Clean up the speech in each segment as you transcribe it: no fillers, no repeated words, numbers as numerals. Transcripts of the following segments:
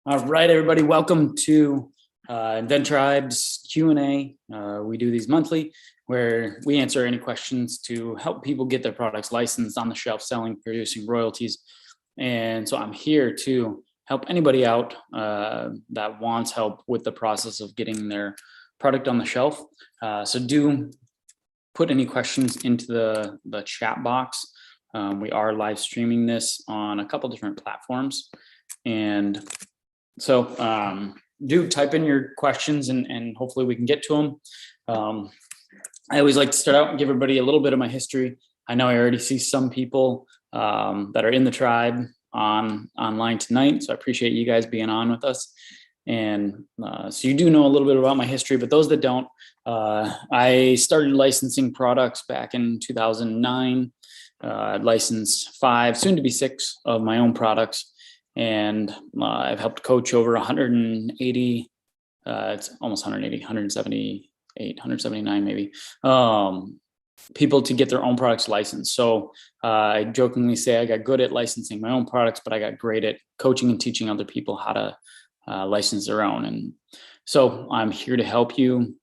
All right, everybody, welcome to Invent Tribe's Q&A. We do these monthly where we answer any questions to help people get their products licensed, on the shelf, selling, producing royalties. And so I'm here to help anybody out that wants help with the process of getting their product on the shelf. So do put any questions into the chat box. We are live streaming this on a couple different platforms. And so do type in your questions and hopefully we can get to them. I always like to start out and give everybody a little bit of my history. I know I already see some people that are in the tribe online tonight, so I appreciate you guys being on with us. And so you do know a little bit about my history, but those that don't, I started licensing products back in 2009. I licensed 5, soon to be 6 of my own products. And I've helped coach over 180, it's almost 180, 178, 179 maybe, people to get their own products licensed. So I jokingly say I got good at licensing my own products, but I got great at coaching and teaching other people how to license their own. And so I'm here to help you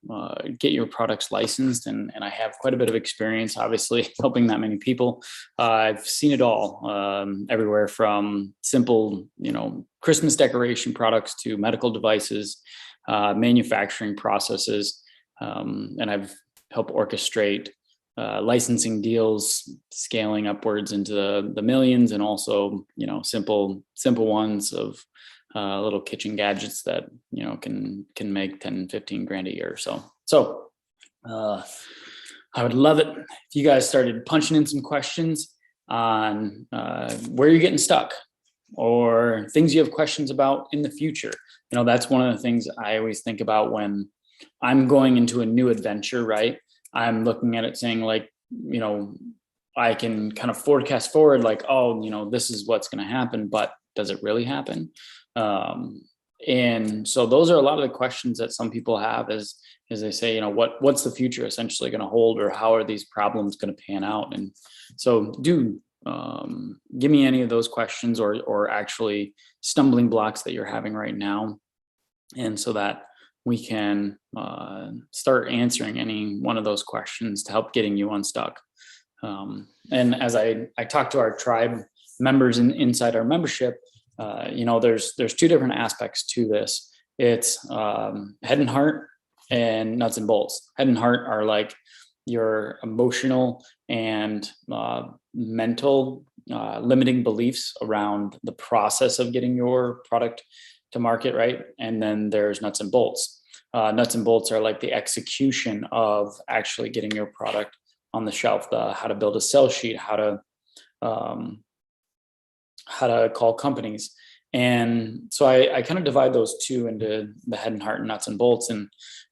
get your products licensed. And I have quite a bit of experience, obviously, helping that many people. I've seen it all, everywhere from simple, Christmas decoration products to medical devices, manufacturing processes. And I've helped orchestrate licensing deals, scaling upwards into the millions, and also, simple ones of little kitchen gadgets that can make 10, 15 grand a year. So I would love it if you guys started punching in some questions on where you're getting stuck or things you have questions about in the future. That's one of the things I always think about when I'm going into a new adventure, right? I'm looking at it saying I can kind of forecast forward this is what's going to happen, but does it really happen? And so those are a lot of the questions that some people have as they say, what's the future essentially going to hold, or how are these problems going to pan out? And so do give me any of those questions or actually stumbling blocks that you're having right now. And so that we can start answering any one of those questions to help getting you unstuck. And as I talk to our tribe members inside our membership, there's 2 different aspects to this. It's head and heart and nuts and bolts. Head and heart are like your emotional and mental limiting beliefs around the process of getting your product to market, right? And then there's nuts and bolts. Nuts and bolts are like the execution of actually getting your product on the shelf, how to build a sell sheet, how to call companies. And so I kind of divide those 2 into the head and heart and nuts and bolts. And,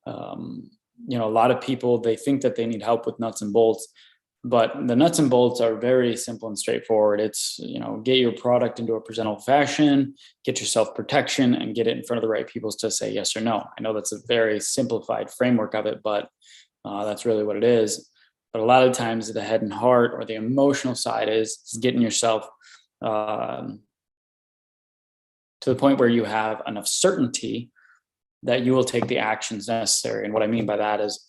a lot of people, they think that they need help with nuts and bolts, but the nuts and bolts are very simple and straightforward. It's, get your product into a presentable fashion, get yourself protection, and get it in front of the right people to say yes or no. I know that's a very simplified framework of it, but that's really what it is. But a lot of times the head and heart or the emotional side is getting yourself to the point where you have enough certainty that you will take the actions necessary. And what I mean by that is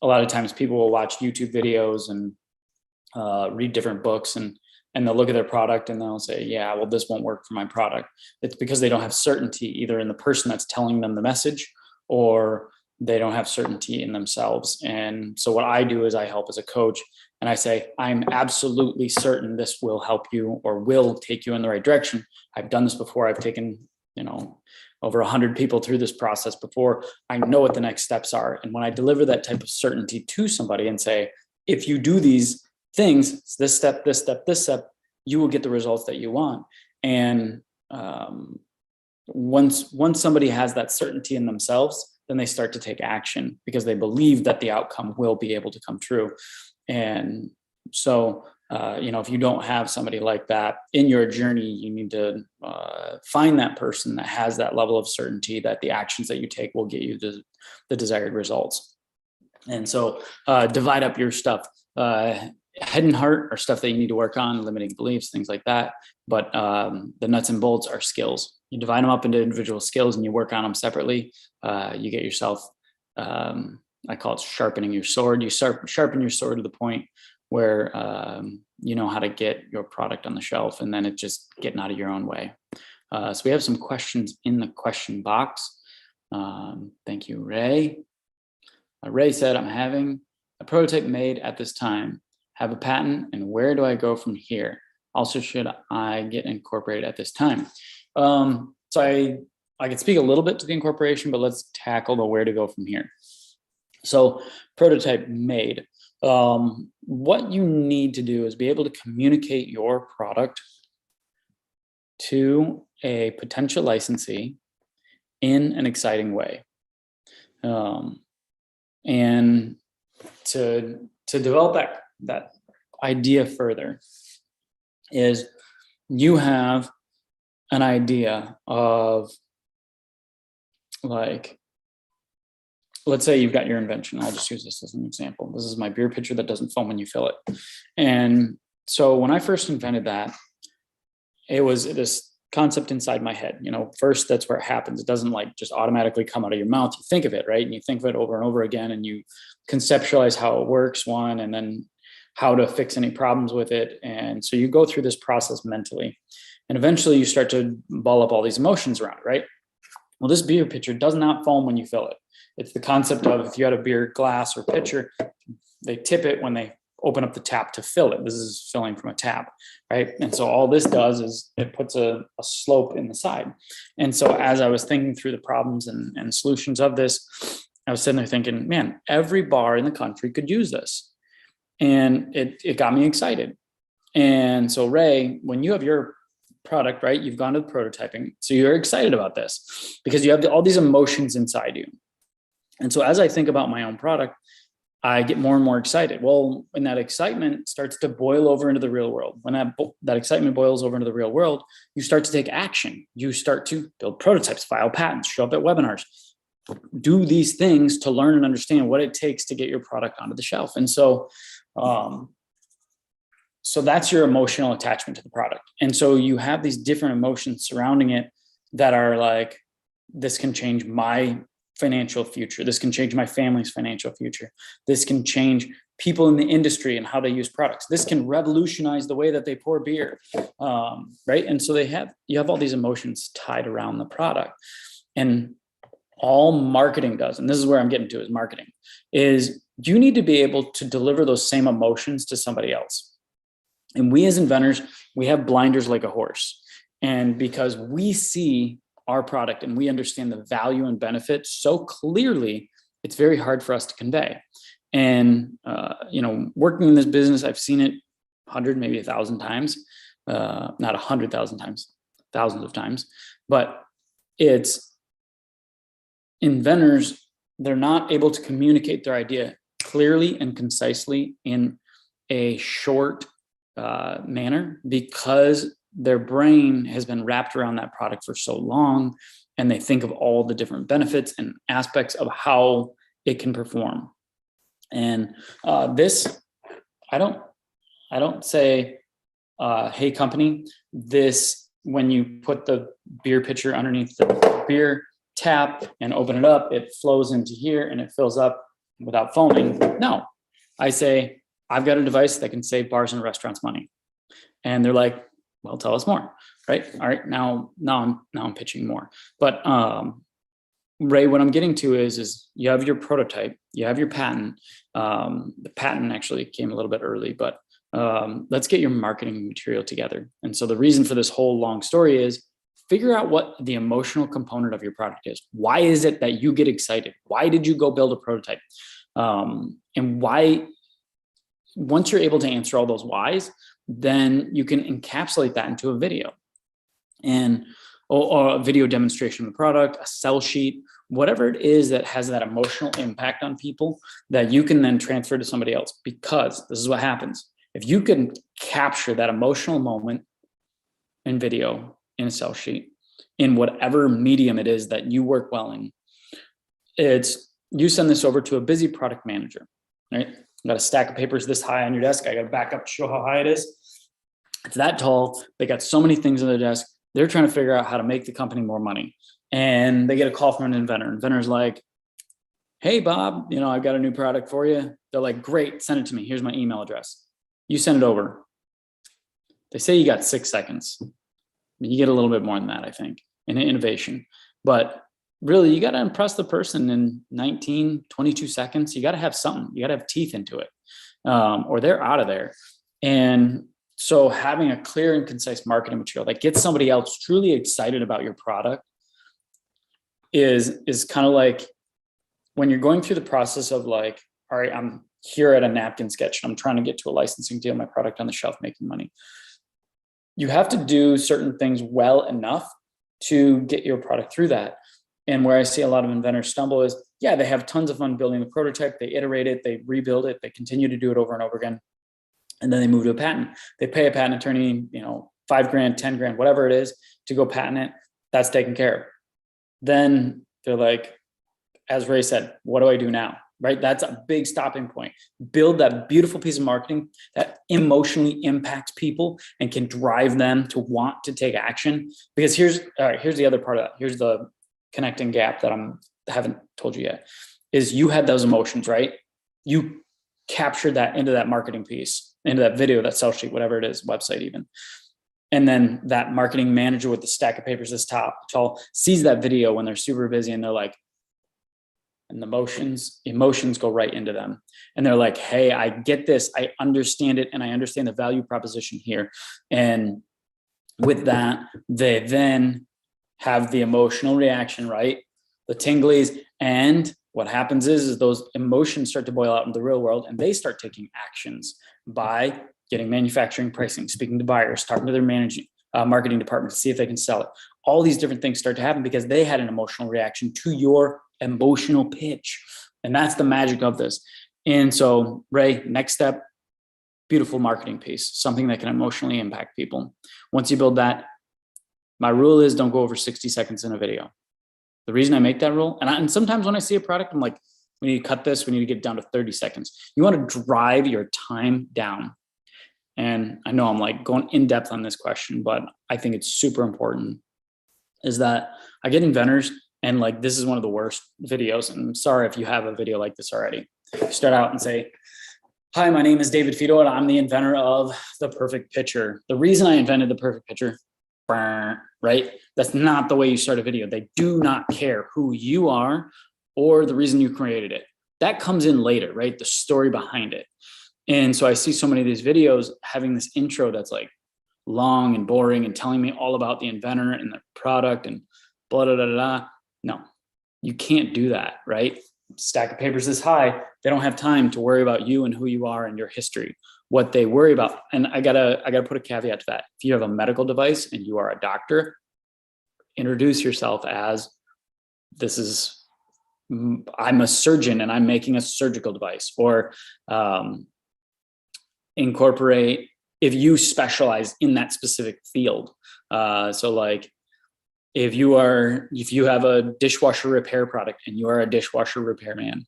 a lot of times people will watch YouTube videos and read different books and they'll look at their product and they'll say, yeah, well, this won't work for my product. It's because they don't have certainty either in the person that's telling them the message, or they don't have certainty in themselves. And so what I do is I help as a coach, and I say, I'm absolutely certain this will help you or will take you in the right direction. I've done this before. I've taken, over 100 people through this process before. I know what the next steps are. And when I deliver that type of certainty to somebody and say, if you do these things, this step, this step, this step, you will get the results that you want. And once somebody has that certainty in themselves, then they start to take action because they believe that the outcome will be able to come true. And so, if you don't have somebody like that in your journey, you need to find that person that has that level of certainty that the actions that you take will get you the desired results. And so divide up your stuff. head and heart are stuff that you need to work on, limiting beliefs, things like that. But the nuts and bolts are skills. You divide them up into individual skills and you work on them separately. You get yourself, I call it sharpening your sword. You sharpen your sword to the point where you know how to get your product on the shelf, and then it's just getting out of your own way. So we have some questions in the question box. Thank you, Ray. Ray said, I'm having a prototype made at this time, have a patent, and where do I go from here? Also, should I get incorporated at this time? So I could speak a little bit to the incorporation, but let's tackle the where to go from here. So prototype made. What you need to do is be able to communicate your product to a potential licensee in an exciting way. And to develop that idea further is you have an idea of, like, let's say you've got your invention. I'll just use this as an example. This is my beer pitcher that doesn't foam when you fill it. And so when I first invented that, it was this concept inside my head. You know, first, that's where it happens. It doesn't like just automatically come out of your mouth. You think of it, right? And you think of it over and over again, and you conceptualize how it works, one, and then how to fix any problems with it. And so you go through this process mentally, and eventually you start to ball up all these emotions around it, right? Well, this beer pitcher does not foam when you fill it. It's the concept of, if you had a beer glass or pitcher, they tip it when they open up the tap to fill it. This is filling from a tap, right? And so all this does is it puts a slope in the side. And so as I was thinking through the problems and solutions of this, I was sitting there thinking, man, every bar in the country could use this. And it got me excited. And so Ray, when you have your product, right, you've gone to the prototyping, so you're excited about this because you have all these emotions inside you. And so as I think about my own product, I get more and more excited. Well, when that excitement starts to boil over into the real world, when that excitement boils over into the real world, you start to take action. You start to build prototypes, file patents, show up at webinars, do these things to learn and understand what it takes to get your product onto the shelf. And so, so that's your emotional attachment to the product. And so you have these different emotions surrounding it that are like, this can change my financial future. This can change my family's financial future. This can change people in the industry and how they use products. This can revolutionize the way that they pour beer, right? And so you have all these emotions tied around the product. And all marketing does, and this is where I'm getting to, is marketing, is you need to be able to deliver those same emotions to somebody else. And we as inventors, we have blinders like a horse. And because we see our product and we understand the value and benefit so clearly, it's very hard for us to convey. And, you know, working in this business, I've seen it 100, maybe 1,000 times, not 100,000 times, thousands of times, but it's inventors, they're not able to communicate their idea clearly and concisely in a short manner because their brain has been wrapped around that product for so long, and they think of all the different benefits and aspects of how it can perform. And this, I don't say, hey company, this, when you put the beer pitcher underneath the beer tap and open it up, it flows into here and it fills up without foaming. No, I say, I've got a device that can save bars and restaurants money. And they're like, well, tell us more, right? All right, now I'm pitching more. But Ray, what I'm getting to is you have your prototype, you have your patent. The patent actually came a little bit early, but let's get your marketing material together. And so the reason for this whole long story is figure out what the emotional component of your product is. Why is it that you get excited? Why did you go build a prototype? And why, once you're able to answer all those whys, then you can encapsulate that into a video and or a video demonstration of the product, a sell sheet, whatever it is that has that emotional impact on people that you can then transfer to somebody else. Because this is what happens. If you can capture that emotional moment in video, in a sell sheet, in whatever medium it is that you work well in, you send this over to a busy product manager, right? got a stack of papers this high on your desk. I got to back up to show how high it is. It's that tall. They got so many things on their desk. They're trying to figure out how to make the company more money. And they get a call from an inventor. Inventor's like, hey, Bob, I've got a new product for you. They're like, great, send it to me. Here's my email address. You send it over. They say you got 6 seconds. You get a little bit more than that, I think, in innovation. But really, you got to impress the person in 19, 22 seconds. You got to have something. You got to have teeth into it, or they're out of there. And so having a clear and concise marketing material that gets somebody else truly excited about your product is kind of like when you're going through the process of like, all right, I'm here at a napkin sketch and I'm trying to get to a licensing deal, my product on the shelf, making money. You have to do certain things well enough to get your product through that. And where I see a lot of inventors stumble is, yeah, they have tons of fun building the prototype, they iterate it, they rebuild it, they continue to do it over and over again. And then they move to a patent. They pay a patent attorney, $5,000, $10,000, whatever it is, to go patent it. That's taken care of. Then they're like, as Ray said, what do I do now? Right? That's a big stopping point. Build that beautiful piece of marketing that emotionally impacts people and can drive them to want to take action. Because here's the other part of that. Here's the connecting gap that I haven't told you yet, is you had those emotions, right? You captured that into that marketing piece, into that video, that sell sheet, whatever it is, website even. And then that marketing manager with the stack of papers this tall sees that video when they're super busy and they're like, and the emotions go right into them. And they're like, hey, I get this. I understand it. And I understand the value proposition here. And with that, they then have the emotional reaction, right? The tinglies. And what happens is those emotions start to boil out in the real world and they start taking actions by getting manufacturing pricing, speaking to buyers, talking to their marketing department to see if they can sell it. All these different things start to happen because they had an emotional reaction to your emotional pitch. And that's the magic of this. And so, Ray, next step, beautiful marketing piece, something that can emotionally impact people. Once you build that, my rule is don't go over 60 seconds in a video. The reason I make that rule, and sometimes when I see a product, I'm like, we need to cut this, we need to get down to 30 seconds. You want to drive your time down. And I know I'm like going in depth on this question, but I think it's super important, is that I get inventors and like, this is one of the worst videos. And I'm sorry if you have a video like this already. You start out and say, hi, my name is David Fedewa and I'm the inventor of the perfect pitcher. The reason I invented the perfect pitcher, right? That's not the way you start a video. They do not care who you are or the reason you created it. That comes in later, right? The story behind it. And so I see so many of these videos having this intro that's like long and boring and telling me all about the inventor and the product and blah, blah, blah, blah. No, you can't do that, right? Stack of papers this high, they don't have time to worry about you and who you are and your history. What they worry about, and I gotta put a caveat to that. If you have a medical device and you are a doctor, introduce yourself as I'm a surgeon and I'm making a surgical device, or incorporate if you specialize in that specific field. So like if you have a dishwasher repair product and you are a dishwasher repairman,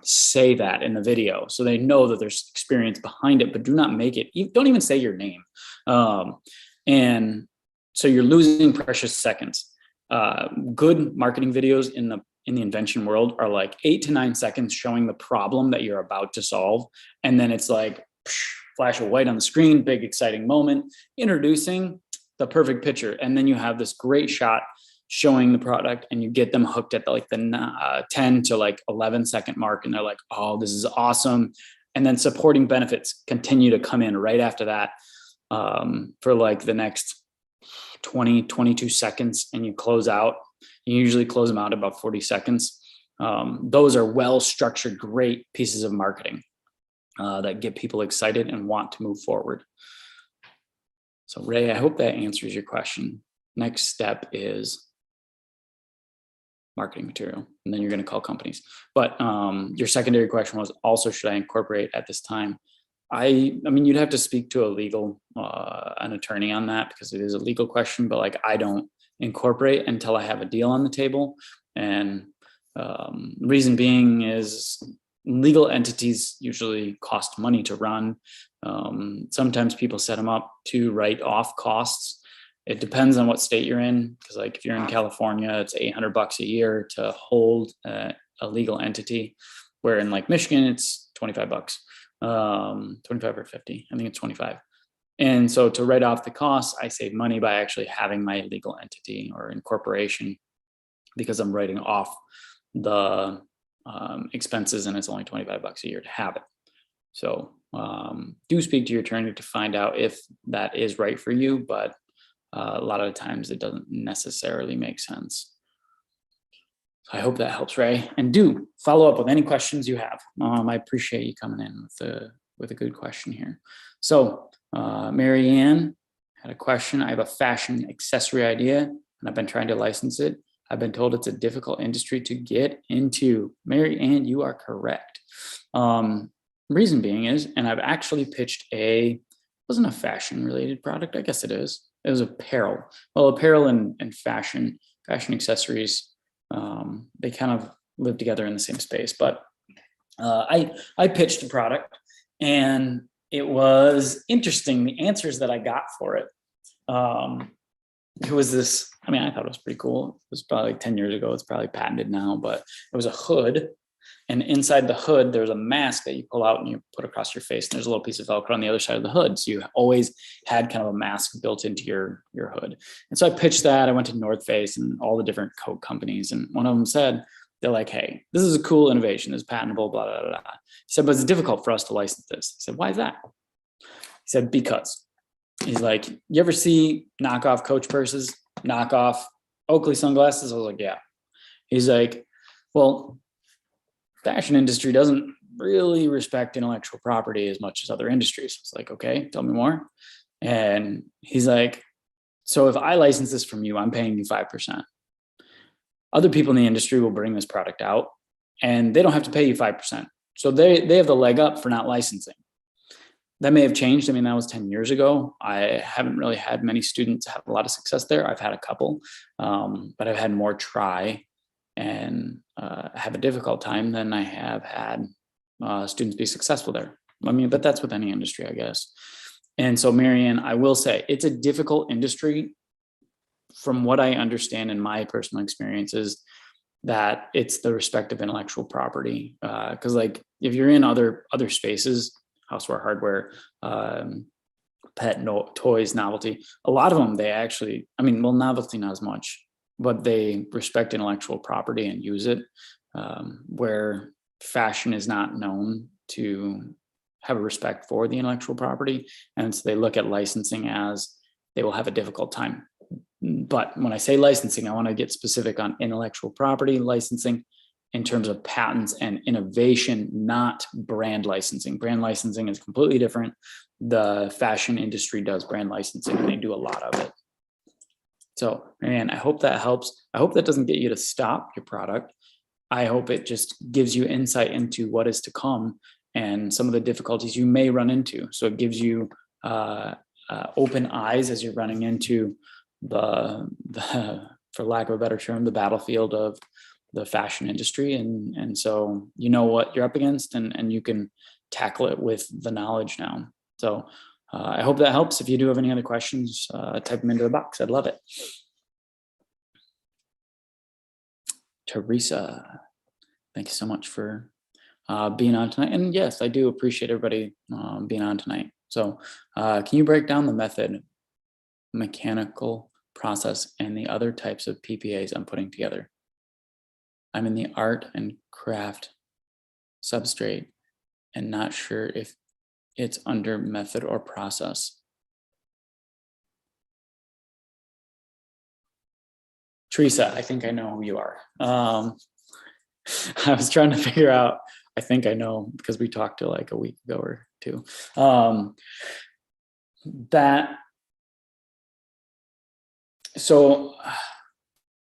say that in the video so they know that there's experience behind it, but do not make it, don't even say your name. And so you're losing precious seconds. Good marketing videos in the invention world are like 8 to 9 seconds showing the problem that you're about to solve. And then it's like flash of white on the screen, big exciting moment, introducing the perfect pitcher. And then you have this great shot showing the product and you get them hooked at the 10 to 11-second mark. And they're like, oh, this is awesome. And then supporting benefits continue to come in right after that for like the next 20, 22 seconds. And you close out. You usually close them out about 40 seconds. Those are well-structured, great pieces of marketing that get people excited and want to move forward. So Ray, I hope that answers your question. Next step is marketing material, and then you're going to call companies. But your secondary question was also, should I incorporate at this time? I mean, you'd have to speak to an attorney on that because it is a legal question, but like I don't incorporate until I have a deal on the table. And reason being is legal entities usually cost money to run. Sometimes people set them up to write off costs. It depends on what state you're in, because like if you're in California, it's $800 a year to hold a legal entity, where in like Michigan, it's $25, 25 or 50. I think it's 25. And so to write off the costs, I save money by actually having my legal entity or incorporation, because I'm writing off the expenses, and it's only $25 a year to have it. So do speak to your attorney to find out if that is right for you, but a lot of the times it doesn't necessarily make sense. I hope that helps, Ray. And do follow up with any questions you have. I appreciate you coming in with a good question here. So Mary Ann had a question. I have a fashion accessory idea, and I've been trying to license it. I've been told it's a difficult industry to get into. Mary Ann, you are correct. Reason being is, and I've actually pitched wasn't a fashion related product. I guess it is. It was apparel. Well, apparel and fashion accessories, they kind of live together in the same space. But I pitched a product, and it was interesting. The answers that I got for it. It was this, I mean, I thought it was pretty cool. It was probably like 10 years ago. It's probably patented now, but it was a hood. And inside the hood, there's a mask that you pull out and you put across your face. And there's a little piece of Velcro on the other side of the hood. So you always had kind of a mask built into your hood. And so I pitched that. I went to North Face and all the different coat companies. And one of them said, they're like, hey, this is a cool innovation. This is patentable, blah, blah, blah, blah. He said, but it's difficult for us to license this. I said, why is that? He said, because. He's like, you ever see knockoff Coach purses, knockoff Oakley sunglasses? I was like, yeah. He's like, well, fashion industry doesn't really respect intellectual property as much as other industries. It's like, okay, tell me more. And he's like, so if I license this from you, I'm paying you 5%. Other people in the industry will bring this product out and they don't have to pay you 5%. So they have the leg up for not licensing. That may have changed. I mean, that was 10 years ago. I haven't really had many students have a lot of success there. I've had a couple, but I've had more try and have a difficult time than I have had students be successful there. I mean, but that's with any industry, I guess. And so, Marianne, I will say it's a difficult industry. From what I understand in my personal experiences, that it's the respect of intellectual property. Because like if you're in other spaces, houseware, hardware, pet toys, novelty, a lot of them, they actually, I mean, well, novelty not as much, but they respect intellectual property and use it, where fashion is not known to have a respect for the intellectual property. And so they look at licensing as they will have a difficult time. But when I say licensing, I want to get specific on intellectual property licensing in terms of patents and innovation, not brand licensing. Brand licensing is completely different. The fashion industry does brand licensing and they do a lot of it. So, Marianne, I hope that helps. I hope that doesn't get you to stop your product. I hope it just gives you insight into what is to come and some of the difficulties you may run into. So it gives you open eyes as you're running into the for lack of a better term, the battlefield of the fashion industry. And so you know what you're up against and you can tackle it with the knowledge now. So I hope that helps. If you do have any other questions, type them into the box. I'd love it. Teresa, thank you so much for being on tonight. And yes, I do appreciate everybody being on tonight. So can you break down the method, mechanical process, and the other types of PPAs I'm putting together? I'm in the art and craft substrate and not sure if it's under method or process. Teresa, I think I know who you are. I was trying to figure out, I think I know because we talked to like a week ago or two. So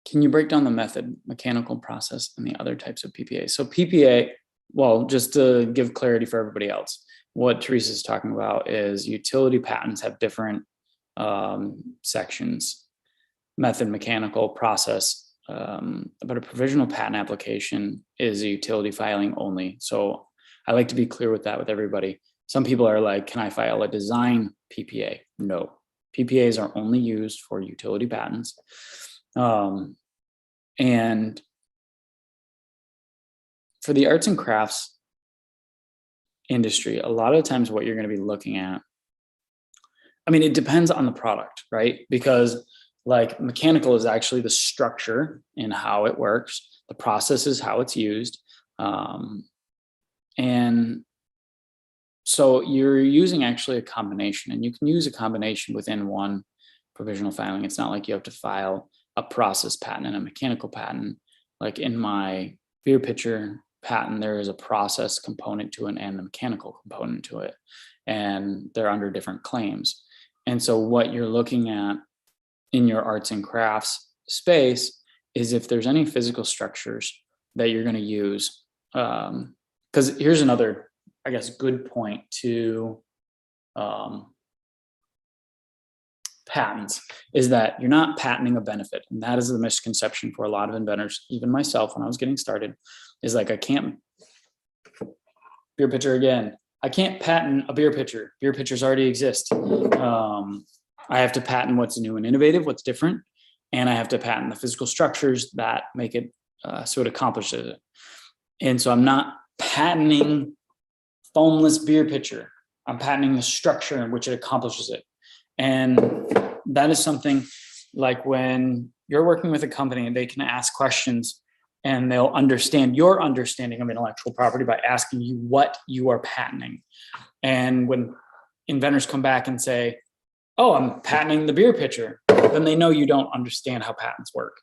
can you break down the method, mechanical process, and the other types of PPA? So PPA, well, just to give clarity for everybody else, what Teresa's talking about is utility patents have different sections, method, mechanical, process. but a provisional patent application is a utility filing only. So I like to be clear with that with everybody. Some people are like, can I file a design PPA? No, PPAs are only used for utility patents. And for the arts and crafts industry, a lot of times what you're going to be looking at, I mean, it depends on the product, right? Because like mechanical is actually the structure and how it works. The process is how it's used. And so you're using actually a combination, and you can use a combination within one provisional filing. It's not like you have to file a process patent and a mechanical patent. Like in my beer pitcher patent, there is a process component to it and a mechanical component to it, and they're under different claims. And so what you're looking at in your arts and crafts space is if there's any physical structures that you're going to use. Because here's another, I guess, good point to patents is that you're not patenting a benefit. And that is the misconception for a lot of inventors, even myself when I was getting started, is like, I can't, beer pitcher again, I can't patent a beer pitcher. Beer pitchers already exist. I have to patent what's new and innovative, what's different. And I have to patent the physical structures that make it so it accomplishes it. And so I'm not patenting foamless beer pitcher. I'm patenting the structure in which it accomplishes it. And that is something like when you're working with a company and they can ask questions and they'll understand your understanding of intellectual property by asking you what you are patenting. And when inventors come back and say, oh, I'm patenting the beer pitcher, then they know you don't understand how patents work.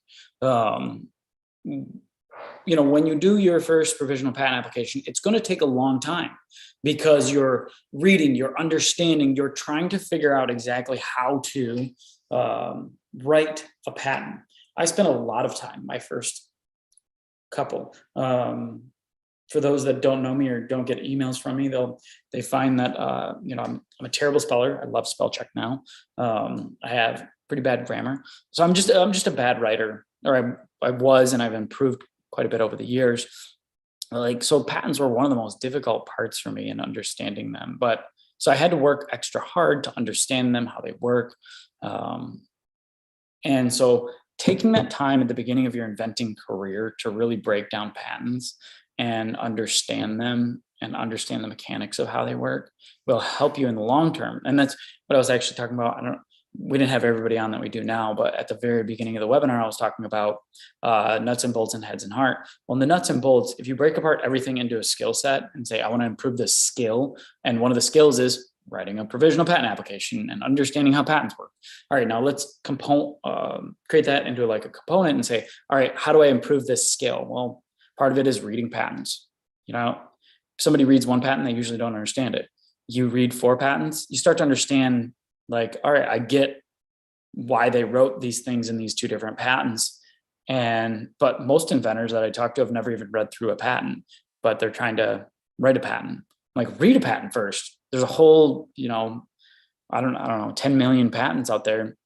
You know, when you do your first provisional patent application, it's going to take a long time because you're reading, you're understanding, you're trying to figure out exactly how to write a patent. I spent a lot of time, my first couple. For those that don't know me or don't get emails from me, they find that you know, I'm a terrible speller. I love spell check now. I have pretty bad grammar, so I'm just a bad writer, or I was, and I've improved quite a bit over the years. Like, so patents were one of the most difficult parts for me in understanding them. But so I had to work extra hard to understand them, how they work. And so taking that time at the beginning of your inventing career to really break down patents and understand them and understand the mechanics of how they work will help you in the long term. And that's what I was actually talking about. We didn't have everybody on that we do now, but at the very beginning of the webinar, I was talking about nuts and bolts and heads and heart. Well, in the nuts and bolts, if you break apart everything into a skill set and say, I want to improve this skill, and one of the skills is writing a provisional patent application and understanding how patents work. All right, now let's create that into like a component and say, all right, how do I improve this skill? Well, part of it is reading patents. You know, if somebody reads one patent, they usually don't understand it. You read 4 patents, you start to understand, like, all right, I get why they wrote these things in these 2 different patents. But most inventors that I talk to have never even read through a patent, but they're trying to write a patent. Like, read a patent first. There's a whole, you know, I don't know, 10 million patents out there.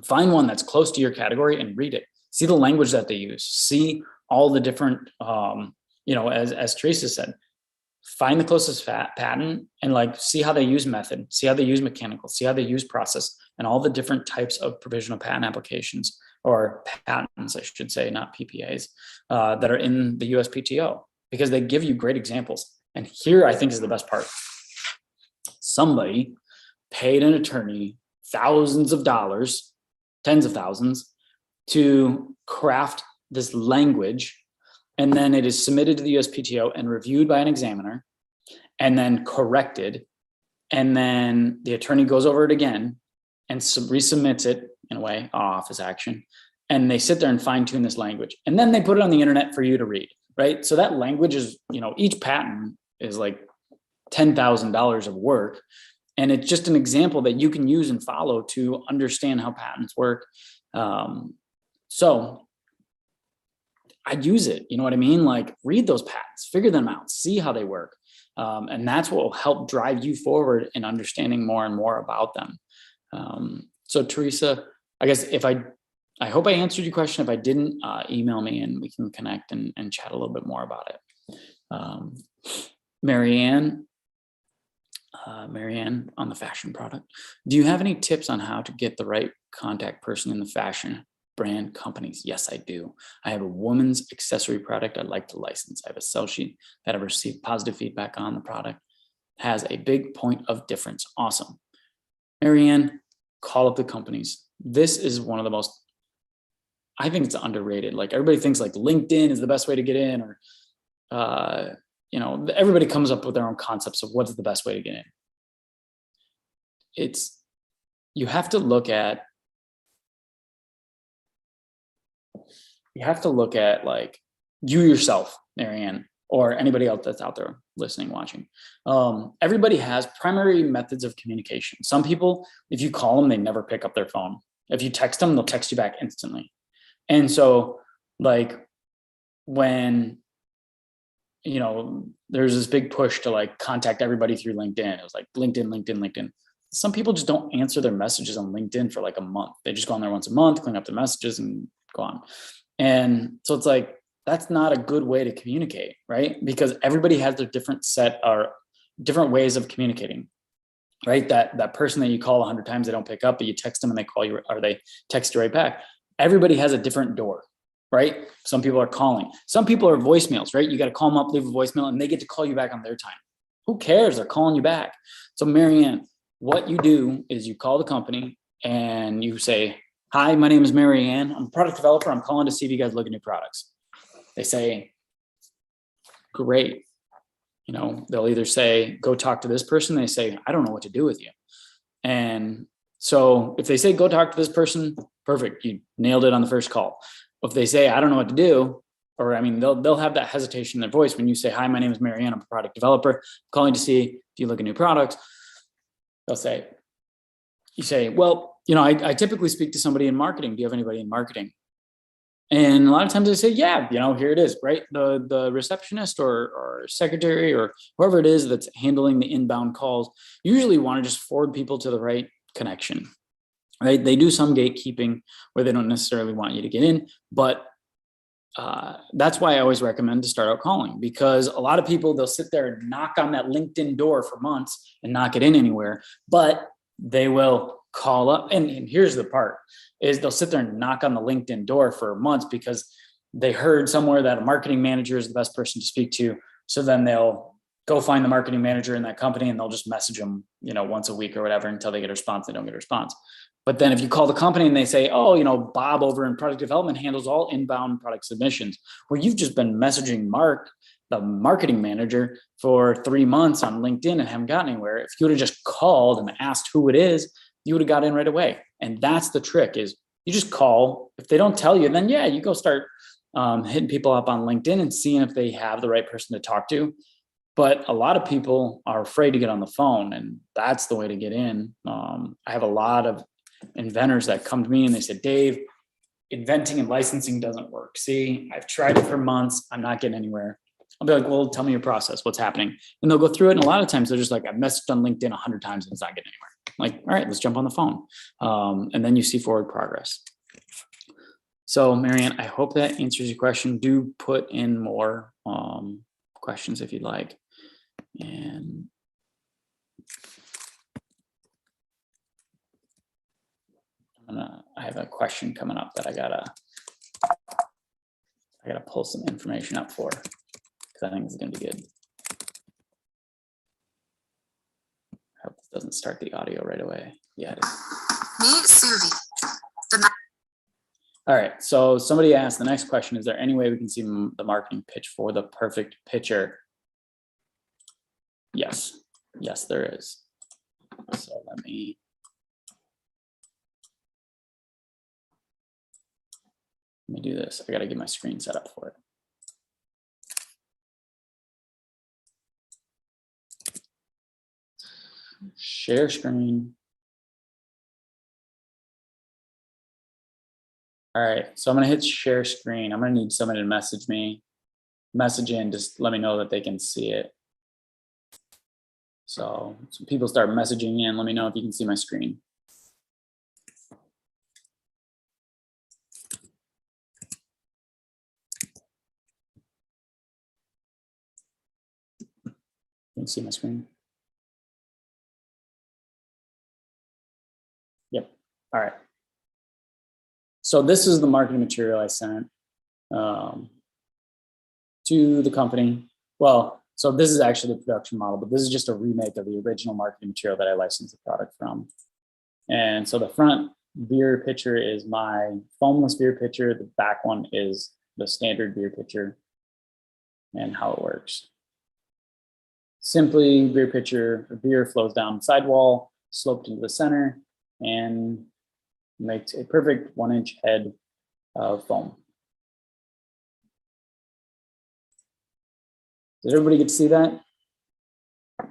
Find one that's close to your category and read it. See the language that they use. See all the different, you know, as Teresa said, find the closest patent and like see how they use method, see how they use mechanical, see how they use process, and all the different types of provisional patent applications, or patents, I should say, not PPAs, that are in the USPTO, because they give you great examples. And here I think is the best part. Somebody paid an attorney thousands of dollars, tens of thousands, to craft this language. And then it is submitted to the USPTO and reviewed by an examiner and then corrected. And then the attorney goes over it again and resubmits it in a way, office action. And they sit there and fine tune this language. And then they put it on the internet for you to read, right? So that language is, you know, each patent is like $10,000 of work. And it's just an example that you can use and follow to understand how patents work. So I'd use it, you know what I mean? Like, read those patents, figure them out, see how they work. And that's what will help drive you forward in understanding more and more about them. So Teresa, I guess if I I hope I answered your question. If I didn't, email me and we can connect and chat a little bit more about it. Marianne on the fashion product. Do you have any tips on how to get the right contact person in the fashion brand companies? Yes, I do. I have a woman's accessory product I'd like to license. I have a sell sheet that I've received positive feedback on. The product has a big point of difference. Awesome. Marianne, call up the companies. This is one of the most, I think it's underrated. Like everybody thinks like LinkedIn is the best way to get in, or you know, everybody comes up with their own concepts of what's the best way to get in. You have to look at like you yourself, Marianne, or anybody else that's out there listening, watching. Everybody has primary methods of communication. Some people, if you call them, they never pick up their phone. If you text them, they'll text you back instantly. And so like when, you know, there's this big push to like contact everybody through LinkedIn. It was like LinkedIn. Some people just don't answer their messages on LinkedIn for like a month. They just go on there once a month, clean up their messages and go on. And so it's like, that's not a good way to communicate, right? Because everybody has their different set or different ways of communicating, right? That person that you call 100 times, they don't pick up, but you text them and they call you or they text you right back. Everybody has a different door, right? Some people are calling. Some people are voicemails, right? You got to call them up, leave a voicemail, and they get to call you back on their time. Who cares? They're calling you back. So Marianne, what you do is you call the company and you say, hi, my name is Marianne. I'm a product developer. I'm calling to see if you guys look at new products. They say, great. You know, they'll either say, go talk to this person. They say, I don't know what to do with you. And so if they say, go talk to this person, perfect. You nailed it on the first call. If they say, I don't know what to do, or I mean, they'll have that hesitation in their voice when you say, hi, my name is Marianne. I'm a product developer. I'm calling to see if you look at new products. They'll say, you say, well, you know, I typically speak to somebody in marketing. Do you have anybody in marketing? And a lot of times they say, yeah, you know, here it is, right? The receptionist or secretary or whoever it is that's handling the inbound calls usually want to just forward people to the right connection, right? They do some gatekeeping where they don't necessarily want you to get in, but that's why I always recommend to start out calling, because a lot of people, they'll sit there and knock on that LinkedIn door for months and not get in anywhere, but they will call up. And here's the part is they'll sit there and knock on the LinkedIn door for months because they heard somewhere that a marketing manager is the best person to speak to. So then they'll go find the marketing manager in that company and they'll just message them, you know, once a week or whatever until they get a response. They don't get a response. But then if you call the company and they say, oh, you know, Bob over in product development handles all inbound product submissions, well, you've just been messaging Mark, the marketing manager, for 3 months on LinkedIn and haven't gotten anywhere. If you would have just called and asked who it is, you would have got in right away. And that's the trick, is you just call. If they don't tell you, then yeah, you go start hitting people up on LinkedIn and seeing if they have the right person to talk to. But a lot of people are afraid to get on the phone, and that's the way to get in. I have a lot of inventors that come to me and they say, Dave, inventing and licensing doesn't work. See, I've tried it for months. I'm not getting anywhere. I'll be like, well, tell me your process. What's happening? And they'll go through it. And a lot of times they're just like, I've messaged on LinkedIn 100 times and it's not getting anywhere. I'm like, all right, let's jump on the phone. And then you see forward progress. So Marianne, I hope that answers your question. Do put in more questions if you'd like. And I have a question coming up that I gotta pull some information up for, because I think it's gonna be good. I hope this doesn't start the audio right away. Yeah, it is. Meet Suvi. All right, so somebody asked the next question, is there any way we can see the marketing pitch for the perfect pitcher? Yes, yes, there is. So let me do this. I got to get my screen set up for it. Share screen. All right, so I'm going to hit share screen. I'm going to need somebody to message in, just let me know that they can see it. So people start messaging in, let me know if you can see my screen. Can you see my screen? Yep. All right. So this is the marketing material I sent to the company. Well, so this is actually the production model, but this is just a remake of the original marketing material that I licensed the product from. And so the front beer pitcher is my foamless beer pitcher. The back one is the standard beer pitcher and how it works. Simply, beer pitcher, beer flows down the sidewall, sloped into the center, and makes a perfect 1-inch head of foam. Did everybody get to see that? I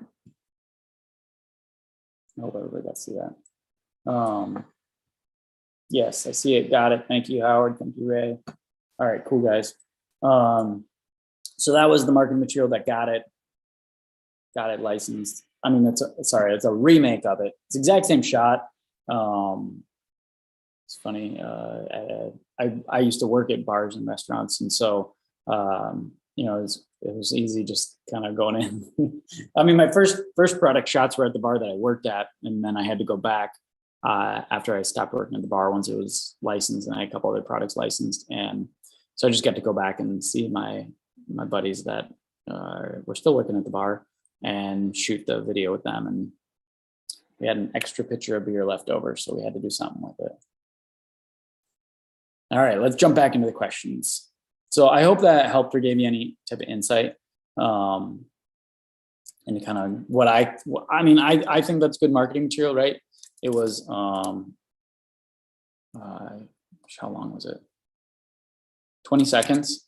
hope everybody got to see that. Yes, I see it. Got it. Thank you, Howard. Thank you, Ray. All right, cool, guys. So that was the marketing material that got it licensed. I mean, it's a remake of it. It's the exact same shot. It's funny. I used to work at bars and restaurants, and so you know, it was easy just kind of going in. I mean, my first product shots were at the bar that I worked at, and then I had to go back after I stopped working at the bar once it was licensed, and I had a couple other products licensed, and so I just got to go back and see my buddies that were still working at the bar and shoot the video with them. And we had an extra pitcher of beer left over, so we had to do something with it. All right, let's jump back into the questions. So I hope that helped or gave you any type of insight into kind of what I mean, I think that's good marketing material, right? It was, how long was it? 20 seconds.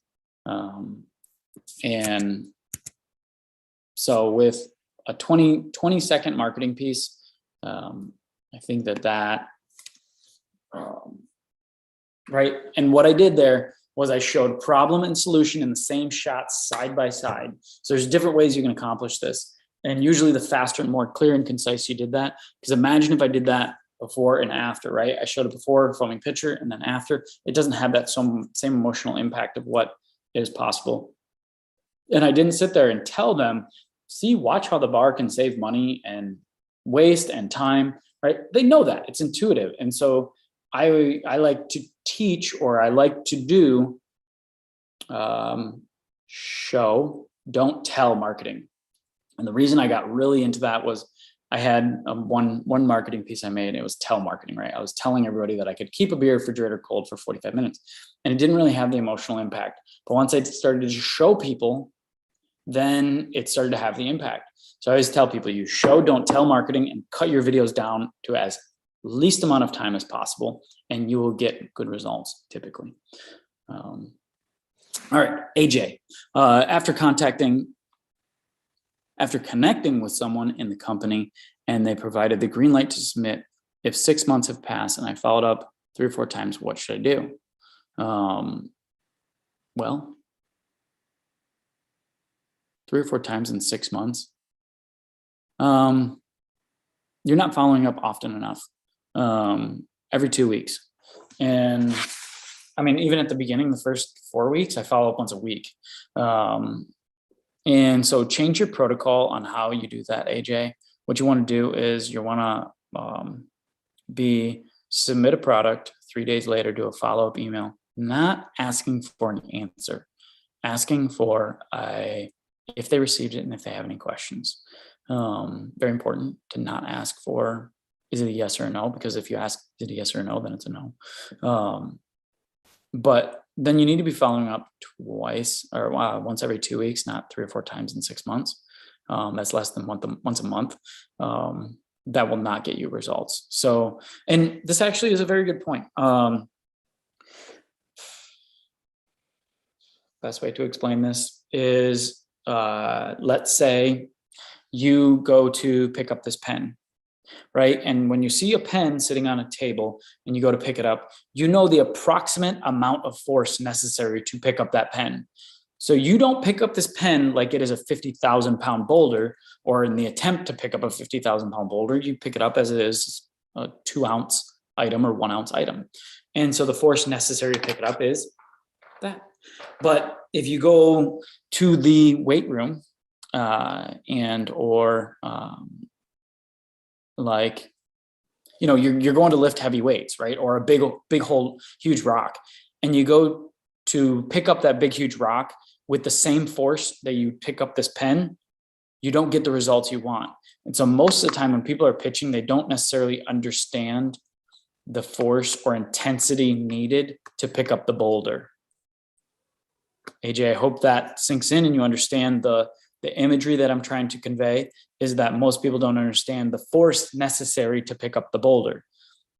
And so with a 20 second marketing piece, I think that right. And what I did there was I showed problem and solution in the same shot side by side. So there's different ways you can accomplish this. And usually the faster and more clear and concise you did that, because imagine if I did that before and after, right? I showed it before, foaming pitcher, and then after. It doesn't have that same emotional impact of what is possible. And I didn't sit there and tell them, see, watch how the bar can save money and waste and time, right? They know that. It's intuitive. And so I like to teach, or I like to do show, don't tell marketing. And the reason I got really into that was I had one marketing piece I made. It was tell marketing, right? I was telling everybody that I could keep a beer refrigerator cold for 45 minutes, and it didn't really have the emotional impact. But once I started to show people, then it started to have the impact. So I always tell people, you show, don't tell marketing, and cut your videos down to as least amount of time as possible, and you will get good results typically. All right, AJ, after connecting with someone in the company and they provided the green light to submit, if 6 months have passed and I followed up 3 or 4 times, what should I do? Well, 3 or 4 times in 6 months, you're not following up often enough. Every 2 weeks. And I mean, even at the beginning, the first 4 weeks, I follow up once a week. And so change your protocol on how you do that, AJ. What you want to do is you want to submit a product, 3 days later, do a follow-up email, not asking for an answer, asking for if they received it and if they have any questions. Very important to not ask for, is it a yes or a no? Because if you ask, is it a yes or a no, then it's a no. But then you need to be following up twice or once every 2 weeks, not 3 or 4 times in 6 months. That's less than once a month. That will not get you results. So, and this actually is a very good point. Best way to explain this is, let's say you go to pick up this pen, right? And when you see a pen sitting on a table and you go to pick it up, you know the approximate amount of force necessary to pick up that pen. So you don't pick up this pen like it is a 50,000 pound boulder, or in the attempt to pick up a 50,000 pound boulder, you pick it up as it is a 2 ounce item or 1 ounce item. And so the force necessary to pick it up is that. But if you go to the weight room and or like, you know, you're going to lift heavy weights, right? Or a big whole huge rock, and you go to pick up that big huge rock with the same force that you pick up this pen, you don't get the results you want. And so most of the time when people are pitching, they don't necessarily understand the force or intensity needed to pick up the boulder. AJ, I hope that sinks in and you understand the imagery that I'm trying to convey is that most people don't understand the force necessary to pick up the boulder.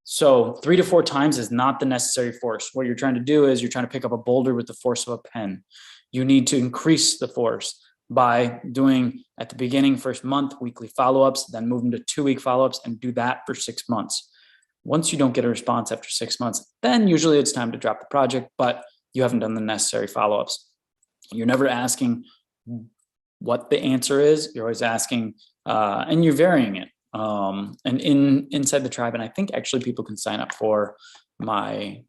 So 3 to 4 times is not the necessary force. What you're trying to do is you're trying to pick up a boulder with the force of a pen. You need to increase the force by doing, at the beginning, first month, weekly follow-ups, then move into 2-week follow-ups and do that for 6 months. Once you don't get a response after 6 months, then usually it's time to drop the project, but you haven't done the necessary follow-ups. You're never asking what the answer is. You're always asking, and you're varying it. And inside the tribe, and I think actually people can sign up for my,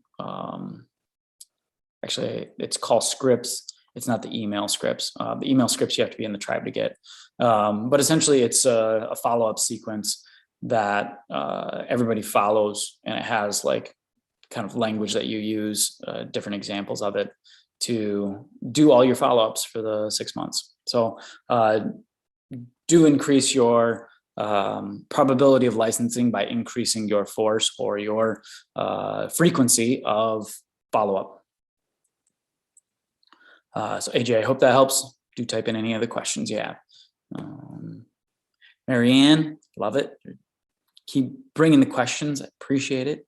actually it's called scripts. It's not the email scripts. The email scripts you have to be in the tribe to get. But essentially it's a follow-up sequence that everybody follows, and it has like kind of language that you use, different examples of it to do all your follow-ups for the 6 months. So do increase your probability of licensing by increasing your force or your frequency of follow-up. So AJ, I hope that helps. Do type in any other questions you have. Marianne, love it. Keep bringing the questions. I appreciate it.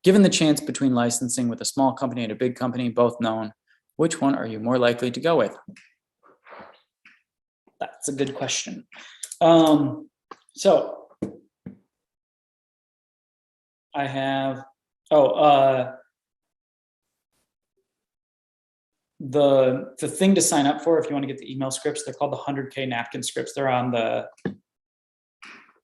Given the chance between licensing with a small company and a big company, both known, which one are you more likely to go with? That's a good question. So I have, the thing to sign up for if you want to get the email scripts, they're called the 100K napkin scripts. They're on the,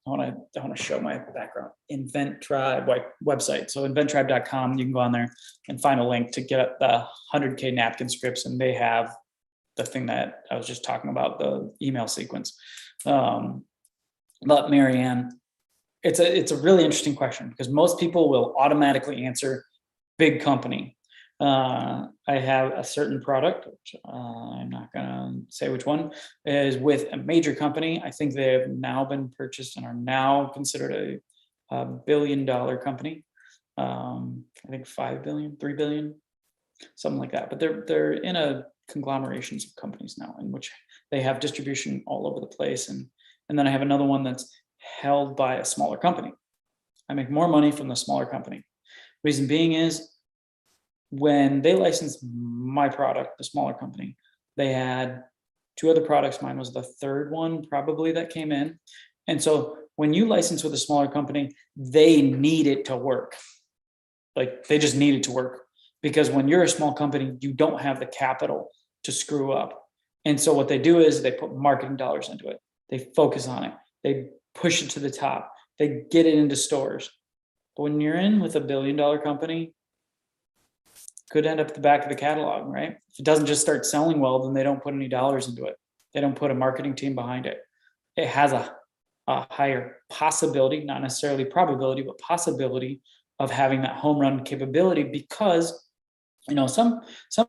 I want to show my background, Invent Tribe website. So inventtribe.com, you can go on there and find a link to get the 100K napkin scripts, and they have the thing that I was just talking about, the email sequence. But Marianne, it's a really interesting question because most people will automatically answer big company. I have a certain product, which I'm not going to say which one, is with a major company. I think they have now been purchased and are now considered a $1 billion company. I think 5 billion, 3 billion, something like that. But they're in a conglomerations of companies now in which they have distribution all over the place. And then I have another one that's held by a smaller company. I make more money from the smaller company. Reason being is, when they licensed my product, the smaller company, they had 2 other products. Mine was the 3rd one probably that came in. And so when you license with a smaller company, they need it to work. Like they just need it to work, because when you're a small company, you don't have the capital to screw up. And so what they do is they put marketing dollars into it. They focus on it. They push it to the top. They get it into stores. But when you're in with a $1 billion company, could end up at the back of the catalog, right? If it doesn't just start selling well, then they don't put any dollars into it. They don't put a marketing team behind it. It has a higher possibility, not necessarily probability, but possibility of having that home run capability, because, you know, some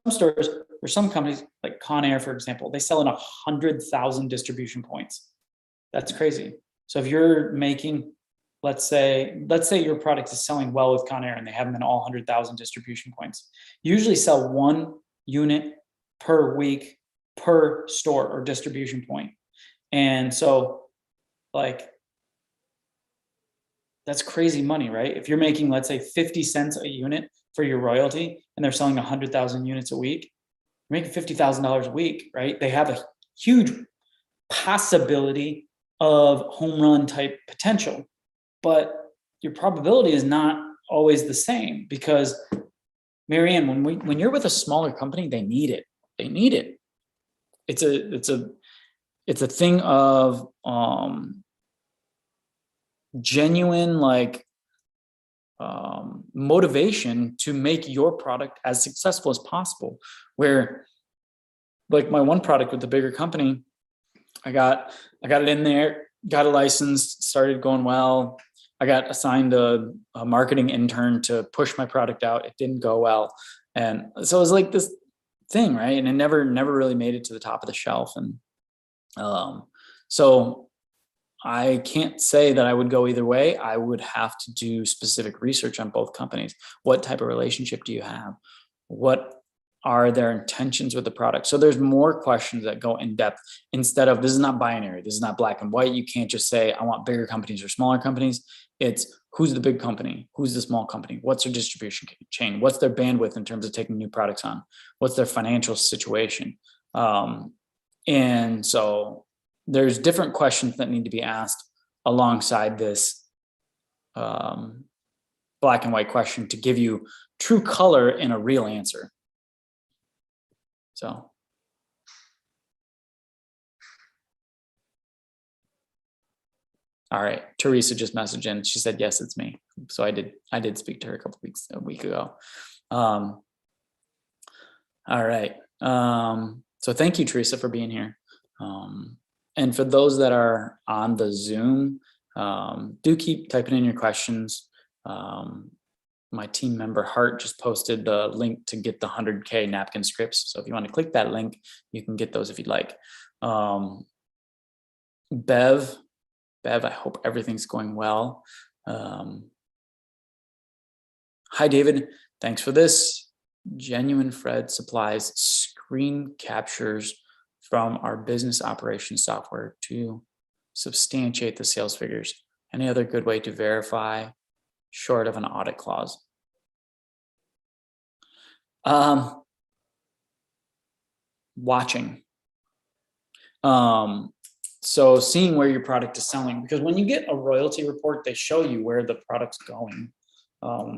stores or some companies like Conair, for example, they sell in 100,000 distribution points. That's crazy. So if you're making, let's say your product is selling well with Conair and they have them in all 100,000 distribution points. You usually sell 1 unit per week per store or distribution point. And so like, that's crazy money, right? If you're making, let's say 50 cents a unit for your royalty and they're selling 100,000 units a week, you're making $50,000 a week, right? They have a huge possibility of home run type potential. But your probability is not always the same, because Marianne, when you're with a smaller company, they need it. They need it. It's a thing of genuine motivation to make your product as successful as possible. Where like my one product with the bigger company, I got it in there, got a license, started going well. I got assigned a marketing intern to push my product out. It didn't go well. And so it was like this thing, right? And it never really made it to the top of the shelf. And so I can't say that I would go either way. I would have to do specific research on both companies. What type of relationship do you have? What are their intentions with the product? So there's more questions that go in depth instead of, this is not binary. This is not black and white. You can't just say, I want bigger companies or smaller companies. It's who's the big company? Who's the small company? What's their distribution chain? What's their bandwidth in terms of taking new products on? What's their financial situation? And so there's different questions that need to be asked alongside this black and white question to give you true color in a real answer. So. All right, Teresa just messaged in. She said, yes, it's me. So I did speak to her a week ago. All right. So thank you, Teresa, for being here. And for those that are on the Zoom, do keep typing in your questions. My team member Hart just posted the link to get the 100K napkin scripts. So if you want to click that link, you can get those if you'd like. Bev, I hope everything's going well. Hi, David. Thanks for this. Genuine Fred supplies screen captures from our business operations software to substantiate the sales figures. Any other good way to verify short of an audit clause? Watching. So seeing where your product is selling, because when you get a royalty report, they show you where the product's going.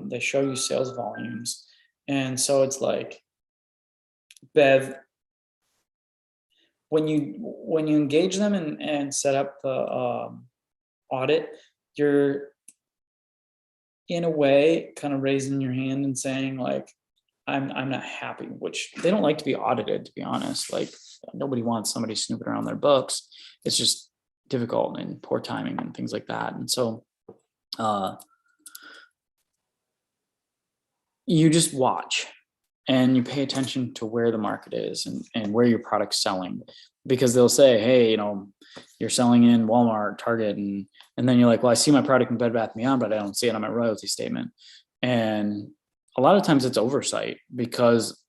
They show you sales volumes. And so it's like, Bev, when you engage them and set up the audit, you're in a way kind of raising your hand and saying like, I'm not happy, which they don't like to be audited, to be honest. Like nobody wants somebody snooping around their books. It's just difficult and poor timing and things like that. And so you just watch and you pay attention to where the market is and where your product's selling, because they'll say, hey, you know, you're selling in Walmart, Target, and then you're like, well, I see my product in Bed Bath & Beyond, but I don't see it on my royalty statement. And a lot of times it's oversight, because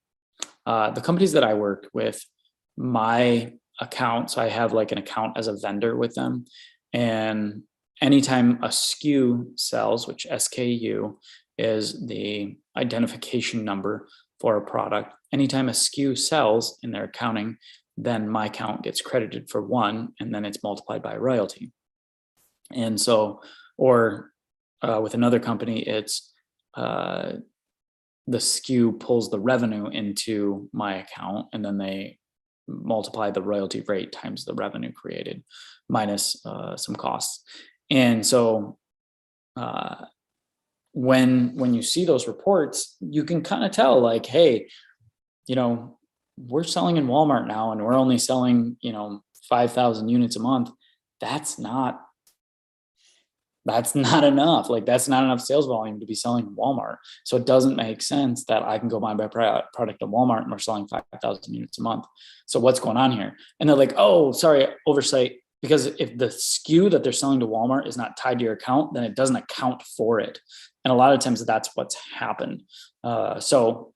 the companies that I work with, my accounts, I have like an account as a vendor with them. And anytime a SKU sells, which SKU is the identification number for a product, anytime a SKU sells in their accounting, then my account gets credited for one, and then it's multiplied by royalty. And so, or with another company, it's the SKU pulls the revenue into my account, and then they multiply the royalty rate times the revenue created minus some costs. And so when you see those reports, you can kind of tell like, hey, you know, we're selling in Walmart now and we're only selling, you know, 5,000 units a month. That's not enough. Like that's not enough sales volume to be selling in Walmart. So it doesn't make sense that I can go buy my product at Walmart and we're selling 5,000 units a month. So what's going on here? And they're like, oh, sorry, oversight. Because if the SKU that they're selling to Walmart is not tied to your account, then it doesn't account for it. And a lot of times that's what's happened. So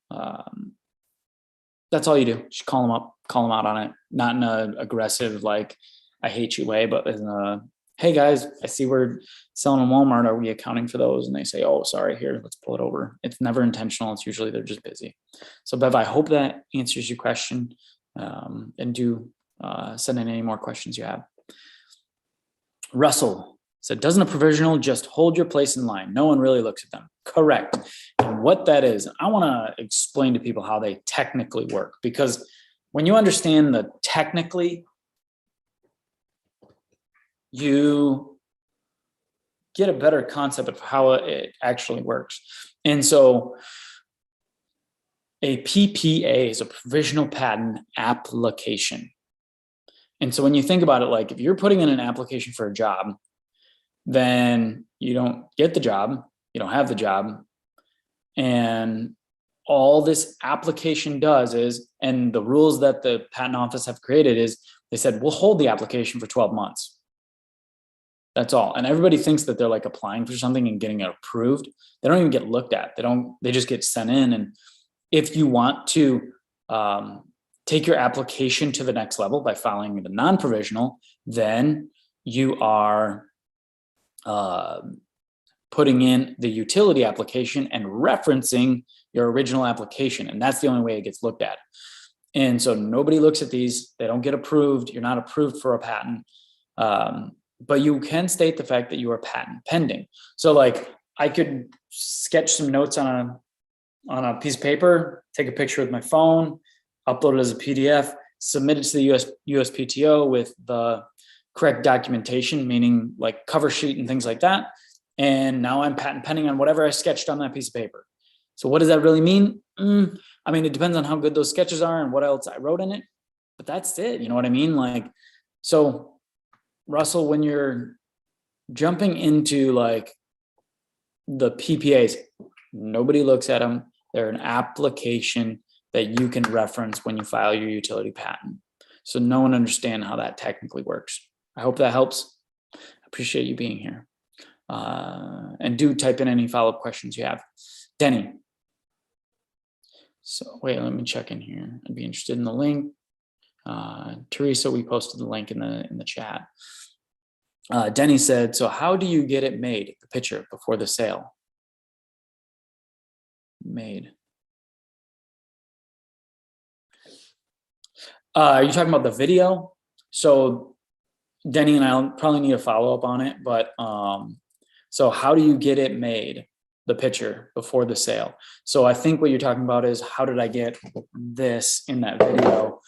that's all you do. Just call them up, call them out on it. Not in an aggressive, like, I hate you way, but in a, hey guys, I see we're selling in Walmart. Are we accounting for those? And they say, oh, sorry, here, let's pull it over. It's never intentional. It's usually they're just busy. So Bev, I hope that answers your question. And do send in any more questions you have. Russell said, doesn't a provisional just hold your place in line? No one really looks at them. Correct. And what that is, I want to explain to people how they technically work, because when you understand the technically, you get a better concept of how it actually works. And so a PPA is a provisional patent application. And so when you think about it, like if you're putting in an application for a job, then you don't get the job, you don't have the job. And all this application does is, and the rules that the patent office have created is, they said, we'll hold the application for 12 months. That's all. And everybody thinks that they're like applying for something and getting it approved. They don't even get looked at. They just get sent in. And if you want to take your application to the next level by filing the non-provisional, then you are putting in the utility application and referencing your original application. And that's the only way it gets looked at. And so nobody looks at these. They don't get approved. You're not approved for a patent. But you can state the fact that you are patent pending. So like I could sketch some notes on a piece of paper, take a picture with my phone, upload it as a PDF, submit it to the USPTO with the correct documentation, meaning like cover sheet and things like that. And now I'm patent pending on whatever I sketched on that piece of paper. So what does that really mean? I mean, it depends on how good those sketches are and what else I wrote in it, but that's it. You know what I mean? Like, so Russell, when you're jumping into like the PPAs, nobody looks at them. They're an application that you can reference when you file your utility patent. So no one understands how that technically works. I hope that helps. I appreciate you being here. And do type in any follow-up questions you have. Denny. So wait, let me check in here. I'd be interested in the link. Teresa, we posted the link in the chat. Denny said, so how do you get it made, the picture, before the sale? Made. Are you talking about the video? So Denny and I'll probably need a follow-up on it, but so how do you get it made, the picture, before the sale? So I think what you're talking about is, how did I get this in that video?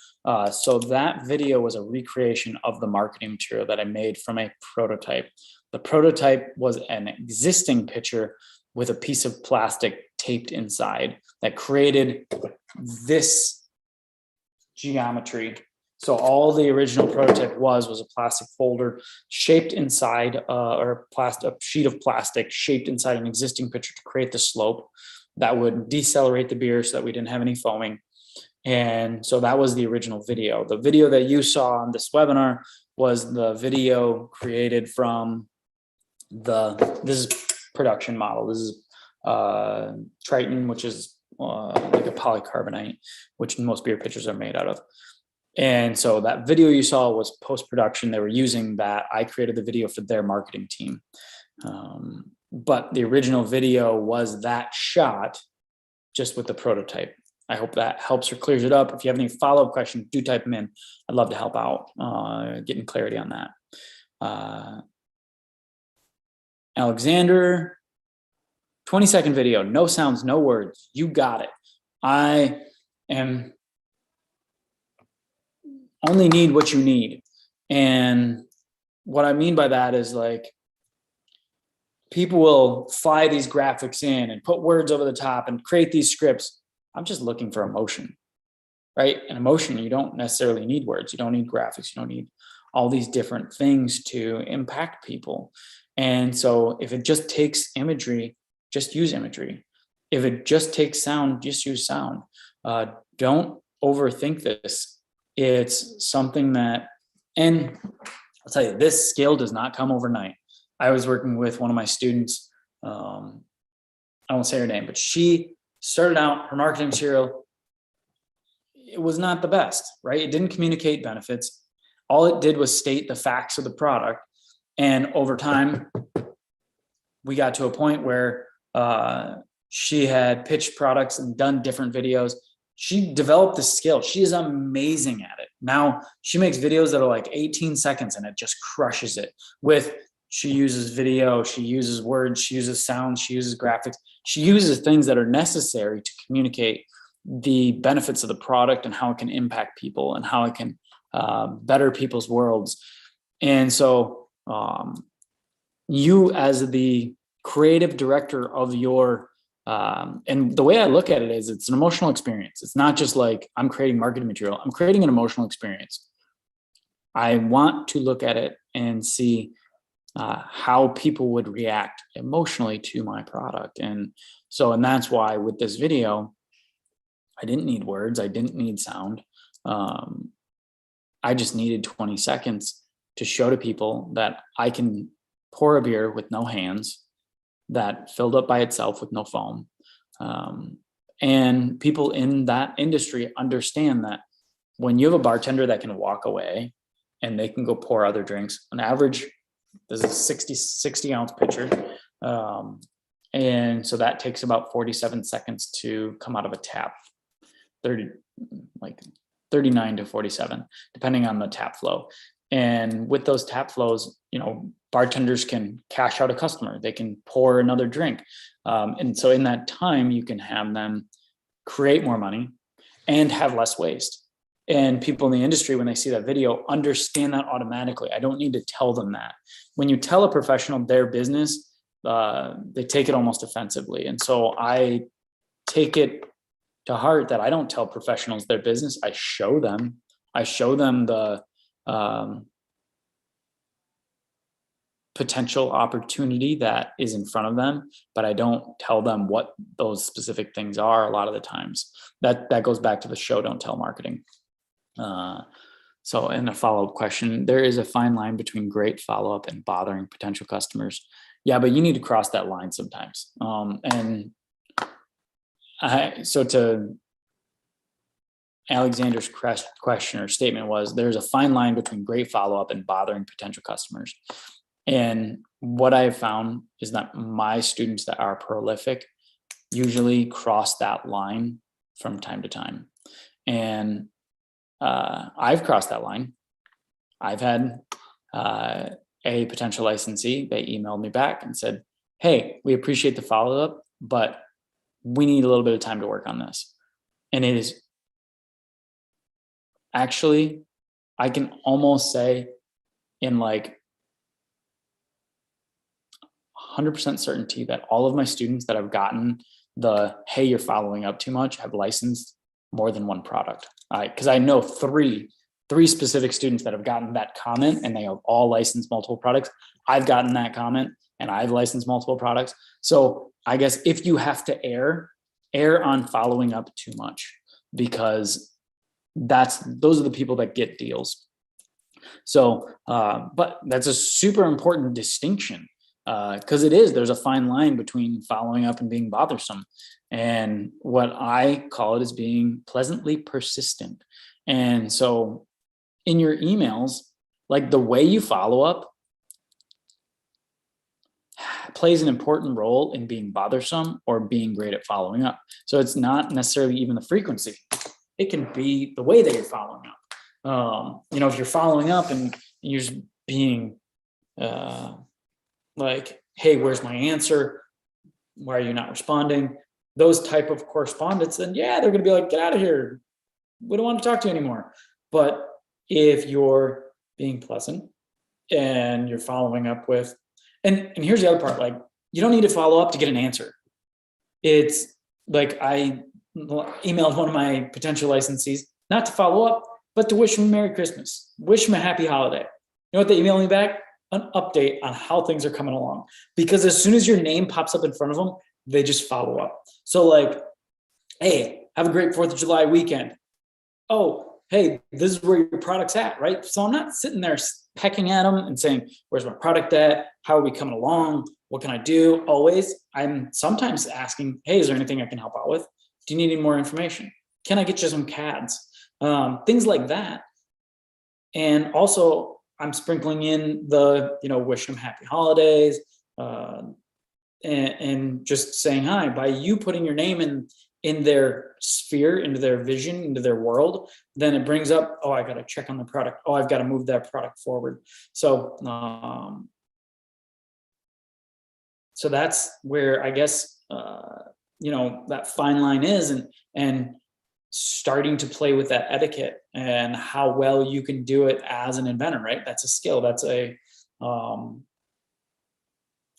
So that video was a recreation of the marketing material that I made from a prototype. The prototype was an existing picture with a piece of plastic taped inside that created this geometry. So all the original prototype was a plastic folder shaped inside, or a sheet of plastic shaped inside an existing picture to create the slope that would decelerate the beer so that we didn't have any foaming. And so that was the original video. The video that you saw on this webinar was the video created from this is production model. This is Triton, which is like a polycarbonate, which most beer pitchers are made out of. And so that video you saw was post-production. They were using that. I created the video for their marketing team. But the original video was that shot just with the prototype. I hope that helps or clears it up. If you have any follow-up questions, do type them in. I'd love to help out getting clarity on that. Alexander, 20-second video, no sounds, no words. You got it. I am only need what you need. And what I mean by that is, like, people will fly these graphics in and put words over the top and create these scripts. I'm just looking for emotion, right? And emotion, you don't necessarily need words. You don't need graphics. You don't need all these different things to impact people. And so if it just takes imagery, just use imagery. If it just takes sound, just use sound. Don't overthink this. It's something that, and I'll tell you, this skill does not come overnight. I was working with one of my students. I won't say her name, but she started out, her marketing material, it was not the best, right? It didn't communicate benefits. All it did was state the facts of the product. And over time, we got to a point where she had pitched products and done different videos. She developed the skill. She is amazing at it. Now she makes videos that are like 18 seconds and it just crushes it with, she uses video, she uses words, she uses sound, she uses graphics. She uses things that are necessary to communicate the benefits of the product and how it can impact people and how it can better people's worlds. And so you, as the creative director of your, and the way I look at it is, it's an emotional experience. It's not just like I'm creating marketing material. I'm creating an emotional experience. I want to look at it and see how people would react emotionally to my product. And that's why with this video, I didn't need words. I didn't need sound. I just needed 20 seconds to show to people that I can pour a beer with no hands, that filled up by itself with no foam. And people in that industry understand that when you have a bartender that can walk away and they can go pour other drinks, on average, there's a 60 ounce pitcher. And so that takes about 47 seconds to come out of a tap, 39 to 47, depending on the tap flow. And with those tap flows, bartenders can cash out a customer, they can pour another drink. And so in that time, you can have them create more money and have less waste. And people in the industry, when they see that video, understand that automatically. I don't need to tell them that. When you tell a professional their business, they take it almost offensively. And so I take it to heart that I don't tell professionals their business. I show them the potential opportunity that is in front of them, but I don't tell them what those specific things are a lot of the times. That goes back to the show, don't tell marketing. So in a follow-up question, there is a fine line between great follow-up and bothering potential customers. Yeah, but you need to cross that line sometimes. So to Alexander's question or statement was, there's a fine line between great follow-up and bothering potential customers. And what I've found is that my students that are prolific usually cross that line from time to time. And I've crossed that line. I've had a potential licensee, they emailed me back and said, hey, we appreciate the follow-up, but we need a little bit of time to work on this. And it is actually, I can almost say in 100% certainty that all of my students that have gotten the, hey, you're following up too much, have licensed more than one product. Because I know three specific students that have gotten that comment and they have all licensed multiple products. I've gotten that comment and I've licensed multiple products. So I guess if you have to err on following up too much, because those are the people that get deals. So, but that's a super important distinction. Because there's a fine line between following up and being bothersome. And what I call it is being pleasantly persistent. And so in your emails, the way you follow up plays an important role in being bothersome or being great at following up. So it's not necessarily even the frequency. It can be the way that you're following up. If you're following up and you're just being hey, where's my answer? Why are you not responding? Those type of correspondence, then yeah, they're going to be like, get out of here. We don't want to talk to you anymore. But if you're being pleasant and you're following up with, and here's the other part, you don't need to follow up to get an answer. It's I emailed one of my potential licensees, not to follow up, but to wish him a Merry Christmas, wish him a happy holiday. You know what they emailed me back? An update on how things are coming along, because as soon as your name pops up in front of them, they just follow up. So hey, have a great 4th of July weekend. Oh, hey, this is where your product's at, right? So I'm not sitting there pecking at them and saying, where's my product at? How are we coming along? What can I do? Always, I'm sometimes asking, hey, is there anything I can help out with? Do you need any more information? Can I get you some CADs? Things like that. And also, I'm sprinkling in the, wish them happy holidays, and just saying hi. By you putting your name in their sphere, into their vision, into their world, then it brings up, oh, I got to check on the product. Oh, I've got to move that product forward. So, so that's where I guess, that fine line is, and starting to play with that etiquette and how well you can do it as an inventor, right? That's a skill. That's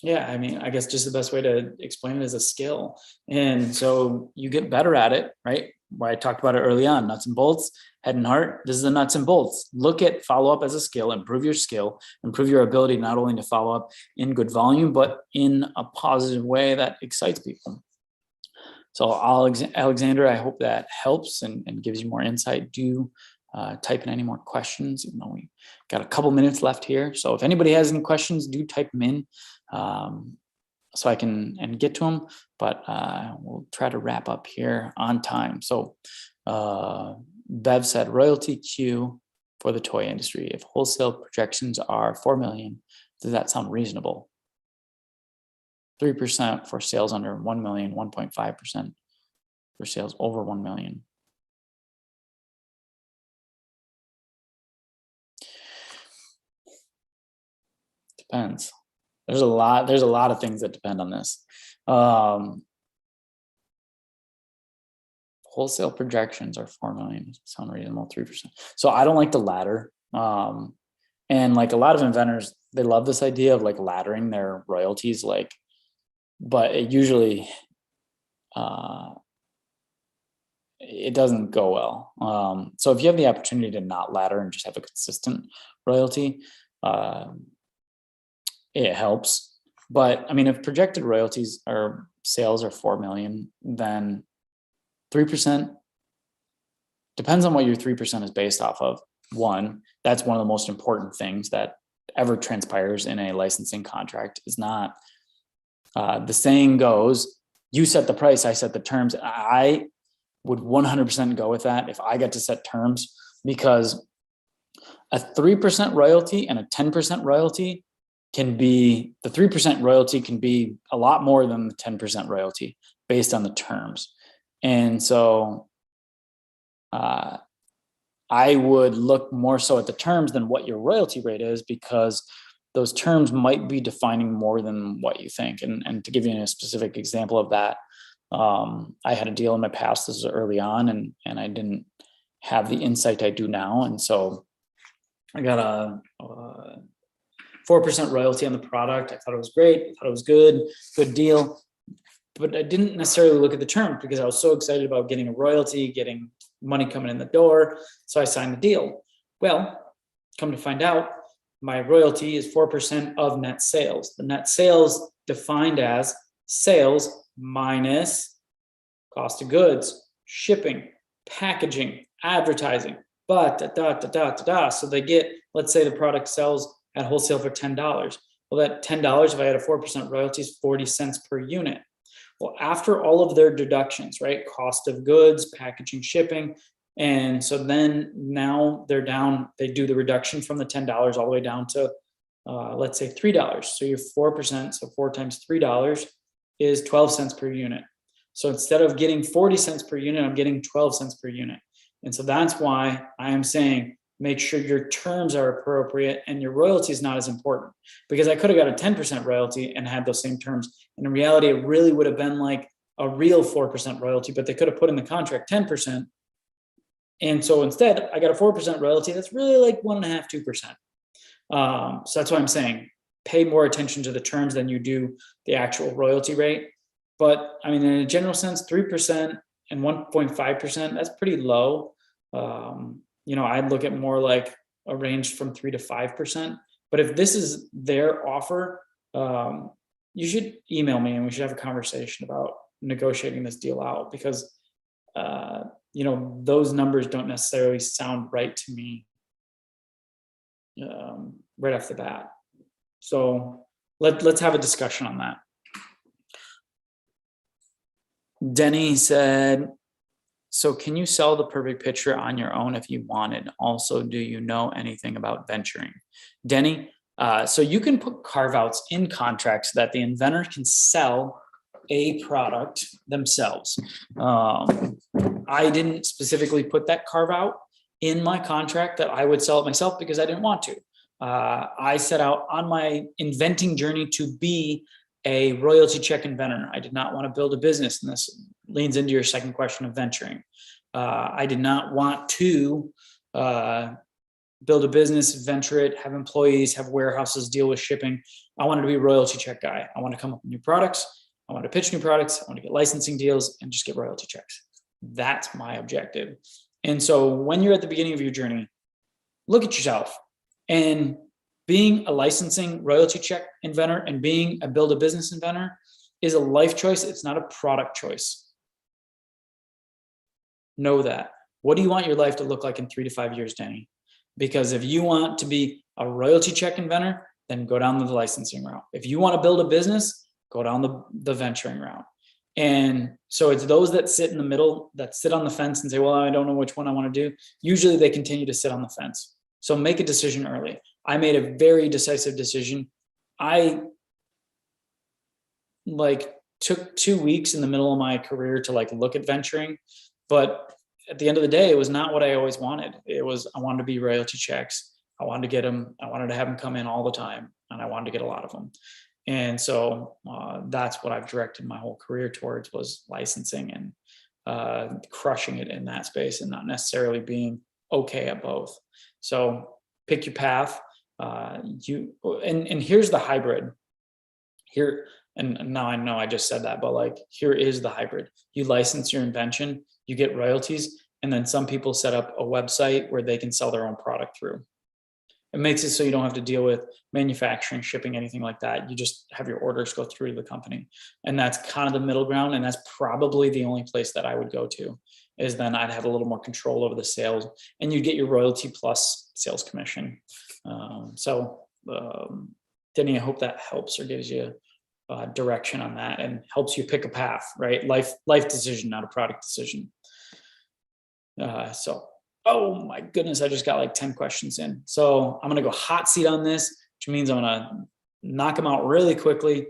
Yeah, I mean, I guess just the best way to explain it is a skill. And so you get better at it, right? Why I talked about it early on, nuts and bolts, head and heart. This is the nuts and bolts. Look at follow up as a skill, improve your skill, improve your ability not only to follow up in good volume, but in a positive way that excites people. So Alexander, I hope that helps and gives you more insight. Do type in any more questions. You know, we got a couple minutes left here. So if anybody has any questions, do type them in so I can get to them. But we'll try to wrap up here on time. So Bev said royalty queue for the toy industry. If wholesale projections are 4 million, does that sound reasonable? 3% for sales under 1 million, 1.5% for sales over 1 million. Depends. There's a lot of things that depend on this. Wholesale projections are 4 million, sound reasonable, 3%. So I don't like the ladder. And like a lot of inventors, they love this idea of like laddering their royalties, like, but it usually it doesn't go well. So if you have the opportunity to not ladder and just have a consistent royalty, it helps. But I mean, if projected royalties or sales are 4 million, then 3% depends on what your 3% is based off of. One, that's one of the most important things that ever transpires in a licensing contract. Is not the saying goes, you set the price, I set the terms. I would 100% go with that if I got to set terms, because a 3% royalty and a 10% royalty can be, the 3% royalty can be a lot more than the 10% royalty based on the terms. And so I would look more so at the terms than what your royalty rate is, because those terms might be defining more than what you think. And to give you a specific example of that, I had a deal in my past, this was early on, and I didn't have the insight I do now. And so I got a 4% royalty on the product. I thought it was great. I thought it was good deal. But I didn't necessarily look at the terms because I was so excited about getting a royalty, getting money coming in the door. So I signed the deal. Well, come to find out, my royalty is 4% of net sales. The net sales defined as sales minus cost of goods, shipping, packaging, advertising, but So they get, let's say the product sells at wholesale for $10. Well, that $10, if I had a 4% royalty, is 40 cents per unit. Well, after all of their deductions, right? Cost of goods, packaging, shipping. And so then now they're down, they do the reduction from the $10 all the way down to, let's say $3. So you're 4%, so 4 times $3 is 12 cents per unit. So instead of getting 40 cents per unit, I'm getting 12 cents per unit. And so that's why I am saying, make sure your terms are appropriate and your royalty is not as important, because I could have got a 10% royalty and had those same terms. And in reality, it really would have been like a real 4% royalty, but they could have put in the contract 10%. And so instead I got a 4% royalty. That's really like 1.5%, 2%. So that's why I'm saying pay more attention to the terms than you do the actual royalty rate. But I mean, in a general sense, 3% and 1.5%, that's pretty low. You know, I'd look at more like a range from 3 to 5%. But if this is their offer, you should email me and we should have a conversation about negotiating this deal out, because you know, those numbers don't necessarily sound right to me right off the bat. So let's have a discussion on that. Denny said, so can you sell the perfect picture on your own if you wanted? Also, do you know anything about venturing? Denny, so you can put carve-outs in contracts that the inventor can sell a product themselves. I didn't specifically put that carve-out in my contract that I would sell it myself because I didn't want to. I set out on my inventing journey to be a royalty check inventor. I did not want to build a business, and this leans into your second question of venturing. I did not want to build a business, venture it, have employees, have warehouses, deal with shipping. I wanted to be a royalty check guy. I want to come up with new products. I want to pitch new products. I want to get licensing deals and just get royalty checks. That's my objective. And so when you're at the beginning of your journey, look at yourself. And being a licensing royalty check inventor and being a build a business inventor is a life choice. It's not a product choice. Know that. What do you want your life to look like in 3 to 5 years, Denny? Because if you want to be a royalty check inventor, then go down the licensing route. If you want to build a business, go down the venturing route. And so it's those that sit in the middle, that sit on the fence and say, well, I don't know which one I want to do. Usually they continue to sit on the fence. So make a decision early. I made a very decisive decision. I took 2 weeks in the middle of my career to look at venturing, but at the end of the day, it was not what I always wanted. It was, I wanted to be royalty checks. I wanted to get them. I wanted to have them come in all the time, and I wanted to get a lot of them. And so that's what I've directed my whole career towards, was licensing and crushing it in that space, and not necessarily being okay at both. So pick your path. And here's the hybrid here. And now I know I just said that, but here is the hybrid. You license your invention, you get royalties, and then some people set up a website where they can sell their own product through. It makes it so you don't have to deal with manufacturing, shipping, anything like that. You just have your orders go through to the company. And that's kind of the middle ground. And that's probably the only place that I would go to, is then I'd have a little more control over the sales, and you'd get your royalty plus sales commission. Denny, I hope that helps or gives you direction on that and helps you pick a path, right? Life decision, not a product decision. Oh my goodness, I just got 10 questions in. So I'm going to go hot seat on this, which means I'm going to knock them out really quickly.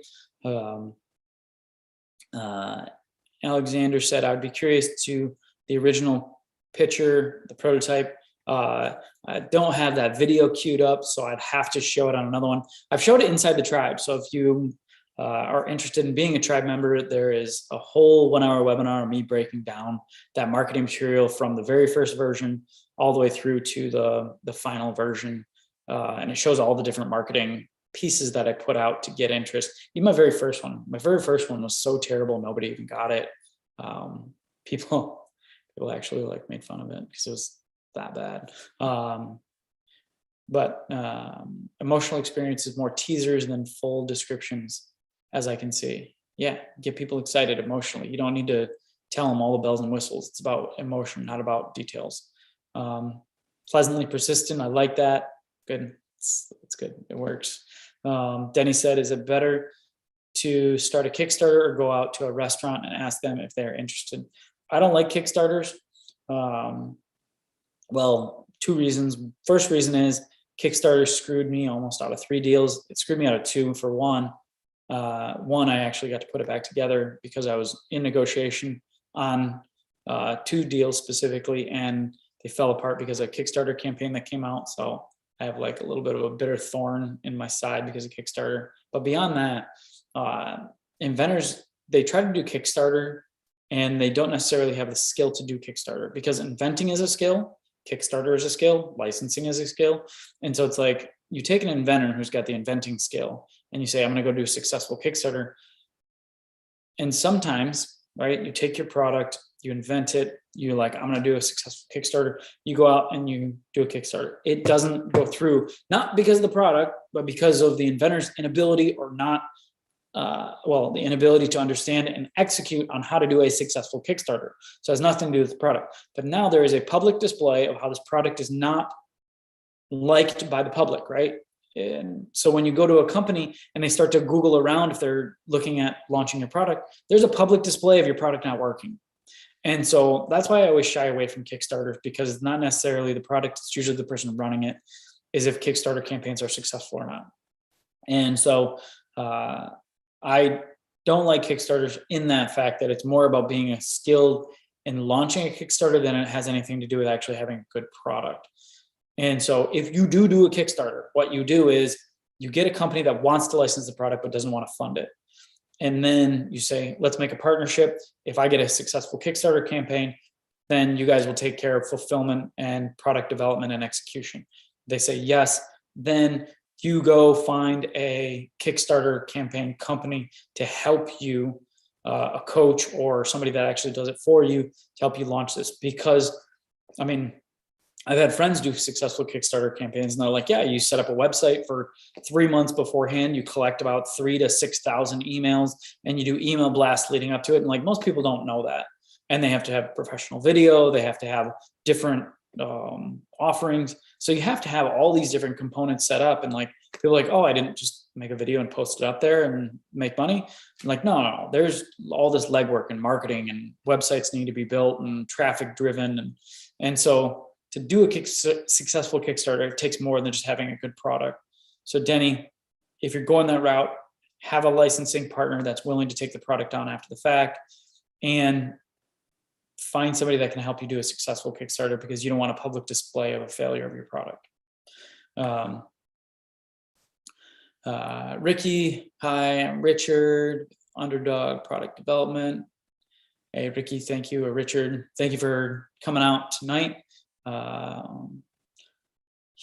Alexander said, I'd be curious to the original picture, the prototype. I don't have that video queued up, so I'd have to show it on another one. I've showed it inside the tribe. So if you are interested in being a tribe member, there is a whole 1-hour webinar of me breaking down that marketing material from the very first version all the way through to the final version. And it shows all the different marketing pieces that I put out to get interest. Even my very first one was so terrible, nobody even got it. People actually made fun of it because it was that bad. But emotional experience is more teasers than full descriptions, as I can see. Yeah, get people excited emotionally. You don't need to tell them all the bells and whistles. It's about emotion, not about details. Pleasantly persistent. I like that. Good. It's good. It works. Denny said, is it better to start a Kickstarter or go out to a restaurant and ask them if they're interested? I don't like Kickstarters. Well, 2 reasons. First reason is Kickstarter screwed me almost out of 3 deals. It screwed me out of 2 for one. One, I actually got to put it back together because I was in negotiation on 2 deals specifically, and they fell apart because of a Kickstarter campaign that came out. So I have a little bit of a bitter thorn in my side because of Kickstarter. But beyond that, inventors, they try to do Kickstarter and they don't necessarily have the skill to do Kickstarter, because inventing is a skill, Kickstarter is a skill, licensing is a skill. And so it's you take an inventor who's got the inventing skill and you say, I'm going to go do a successful Kickstarter. And sometimes, right, you take your product, you invent it, you're I'm going to do a successful Kickstarter. You go out and you do a Kickstarter. It doesn't go through, not because of the product, but because of the inventor's inability or not, the inability to understand and execute on how to do a successful Kickstarter. So it has nothing to do with the product. But now there is a public display of how this product is not liked by the public, right? And so when you go to a company and they start to Google around if they're looking at launching your product, there's a public display of your product not working. And so that's why I always shy away from Kickstarter, because it's not necessarily the product, it's usually the person running it, is if Kickstarter campaigns are successful or not. And so I don't like Kickstarters in that fact that it's more about being skilled in launching a Kickstarter than it has anything to do with actually having a good product. And so if you do a Kickstarter, what you do is you get a company that wants to license the product but doesn't want to fund it. And then you say, let's make a partnership. If I get a successful Kickstarter campaign, then you guys will take care of fulfillment and product development and execution. They say yes, then you go find a Kickstarter campaign company to help you, a coach or somebody that actually does it for you to help you launch this. Because, I mean, I've had friends do successful Kickstarter campaigns and they're like, yeah, you set up a website for 3 months beforehand, you collect about 3,000 to 6,000 emails and you do email blasts leading up to it. And like most people don't know that. And they have to have professional video, they have to have different offerings. So you have to have all these different components set up, and like people are like, oh, I didn't just make a video and post it up there and make money. I'm like, no, there's all this legwork and marketing, and websites need to be built and traffic driven. And so to do a successful Kickstarter, it takes more than just having a good product. So Denny, if you're going that route, have a licensing partner that's willing to take the product on after the fact, and find somebody that can help you do a successful Kickstarter, because you don't want a public display of a failure of your product. Ricky, hi, I'm Richard, Underdog Product Development. Hey, Ricky, thank you. Or Richard, thank you for coming out tonight.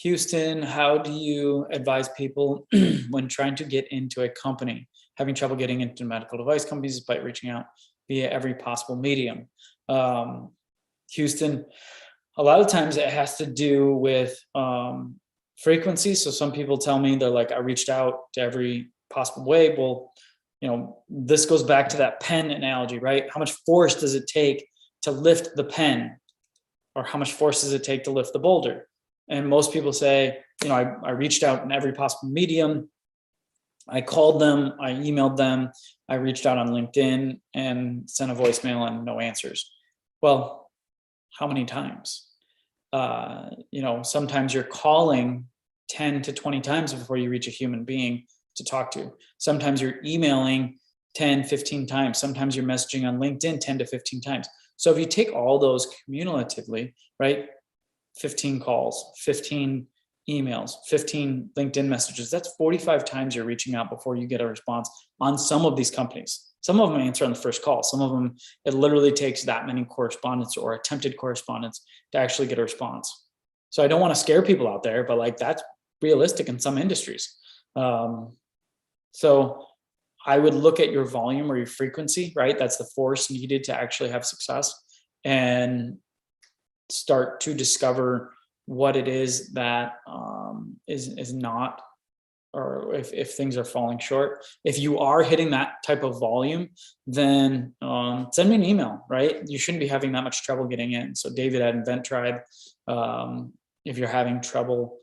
Houston, how do you advise people when trying to get into a company, having trouble getting into medical device companies despite reaching out via every possible medium? Houston, a lot of times it has to do with frequency. So some people tell me, they're like, I reached out to every possible way. Well, this goes back to that pen analogy, right? How much force does it take to lift the pen? Or how much force does it take to lift the boulder? And most people say, I reached out in every possible medium. I called them, I emailed them, I reached out on LinkedIn and sent a voicemail and no answers. Well, how many times? Sometimes you're calling 10 to 20 times before you reach a human being to talk to. Sometimes you're emailing 10, 15 times. Sometimes you're messaging on LinkedIn 10 to 15 times. So if you take all those cumulatively, right, 15 calls, 15 emails, 15 LinkedIn messages, that's 45 times you're reaching out before you get a response on some of these companies. Some of them answer on the first call. Some of them, it literally takes that many correspondence or attempted correspondence to actually get a response. So I don't want to scare people out there, but like that's realistic in some industries. So I would look at your volume or your frequency, right? That's the force needed to actually have success, and start to discover what it is that is not, or if things are falling short. If you are hitting that type of volume, then send me an email, right? You shouldn't be having that much trouble getting in. So David at Invent Tribe, if you're having trouble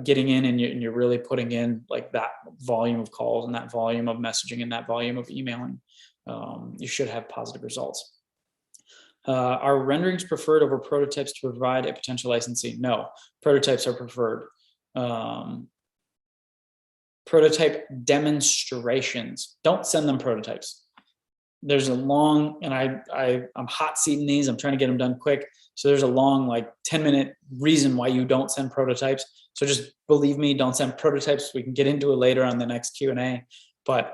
getting in and you're really putting in like that volume of calls and that volume of messaging and that volume of emailing, you should have positive results. Are renderings preferred over prototypes to provide a potential licensee? No, prototypes are preferred. Prototype demonstrations, don't send them prototypes. There's a long, and I'm hot seating these, I'm trying to get them done quick. So there's a long, like 10-minute reason why you don't send prototypes. So just believe me, don't send prototypes. We can get into it later on the next Q&A, but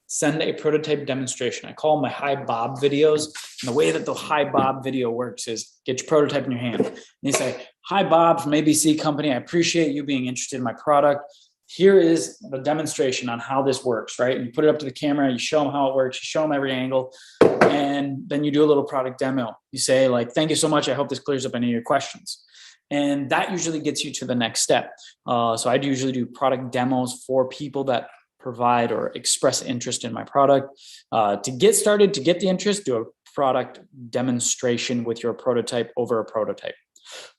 send a prototype demonstration. I call them my high bob videos. And the way that the high bob video works is get your prototype in your hand. And you say, hi Bob from ABC Company. I appreciate you being interested in my product. Here is the demonstration on how this works, right? And you put it up to the camera, you show them how it works, you show them every angle, and then you do a little product demo. You say like, thank you so much. I hope this clears up any of your questions. And that usually gets you to the next step. So I usually do product demos for people that provide or express interest in my product. To get started, to get the interest, do a product demonstration with your prototype over a prototype,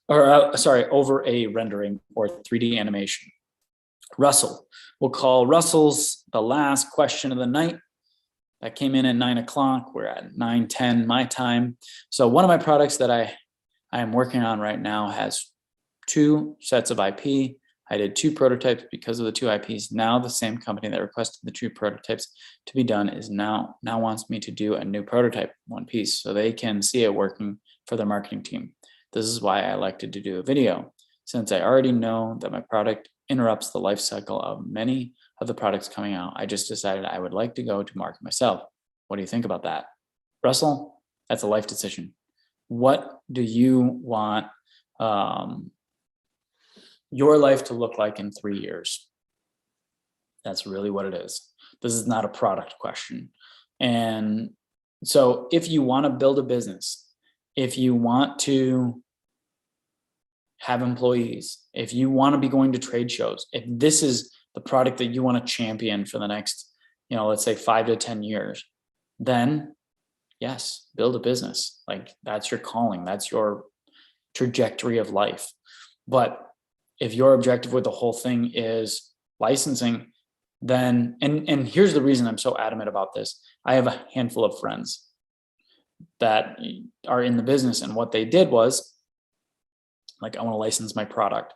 or over a rendering or 3D animation. Russell, we'll call Russell's the last question of the night. That came in at 9 o'clock. We're at 9:10 my time. So one of my products that I am working on right now has 2 sets of IP. I did 2 prototypes because of the 2 IPs. Now the same company that requested the 2 prototypes to be done is now wants me to do a new prototype, 1 piece, so they can see it working for their marketing team. This is why I elected to do a video, since I already know that my product interrupts the life cycle of many of the products coming out. I just decided I would like to go to market myself. What do you think about that? Russell, that's a life decision. What do you want? your life to look like in 3 years? That's really what it is. This is not a product question. And so if you want to build a business, if you want to have employees, if you want to be going to trade shows, if this is the product that you want to champion for the next, let's say 5 to 10 years, then yes, build a business. Like that's your calling, that's your trajectory of life. But if your objective with the whole thing is licensing, then, and here's the reason I'm so adamant about this. I have a handful of friends that are in the business, and what they did was like, I want to license my product.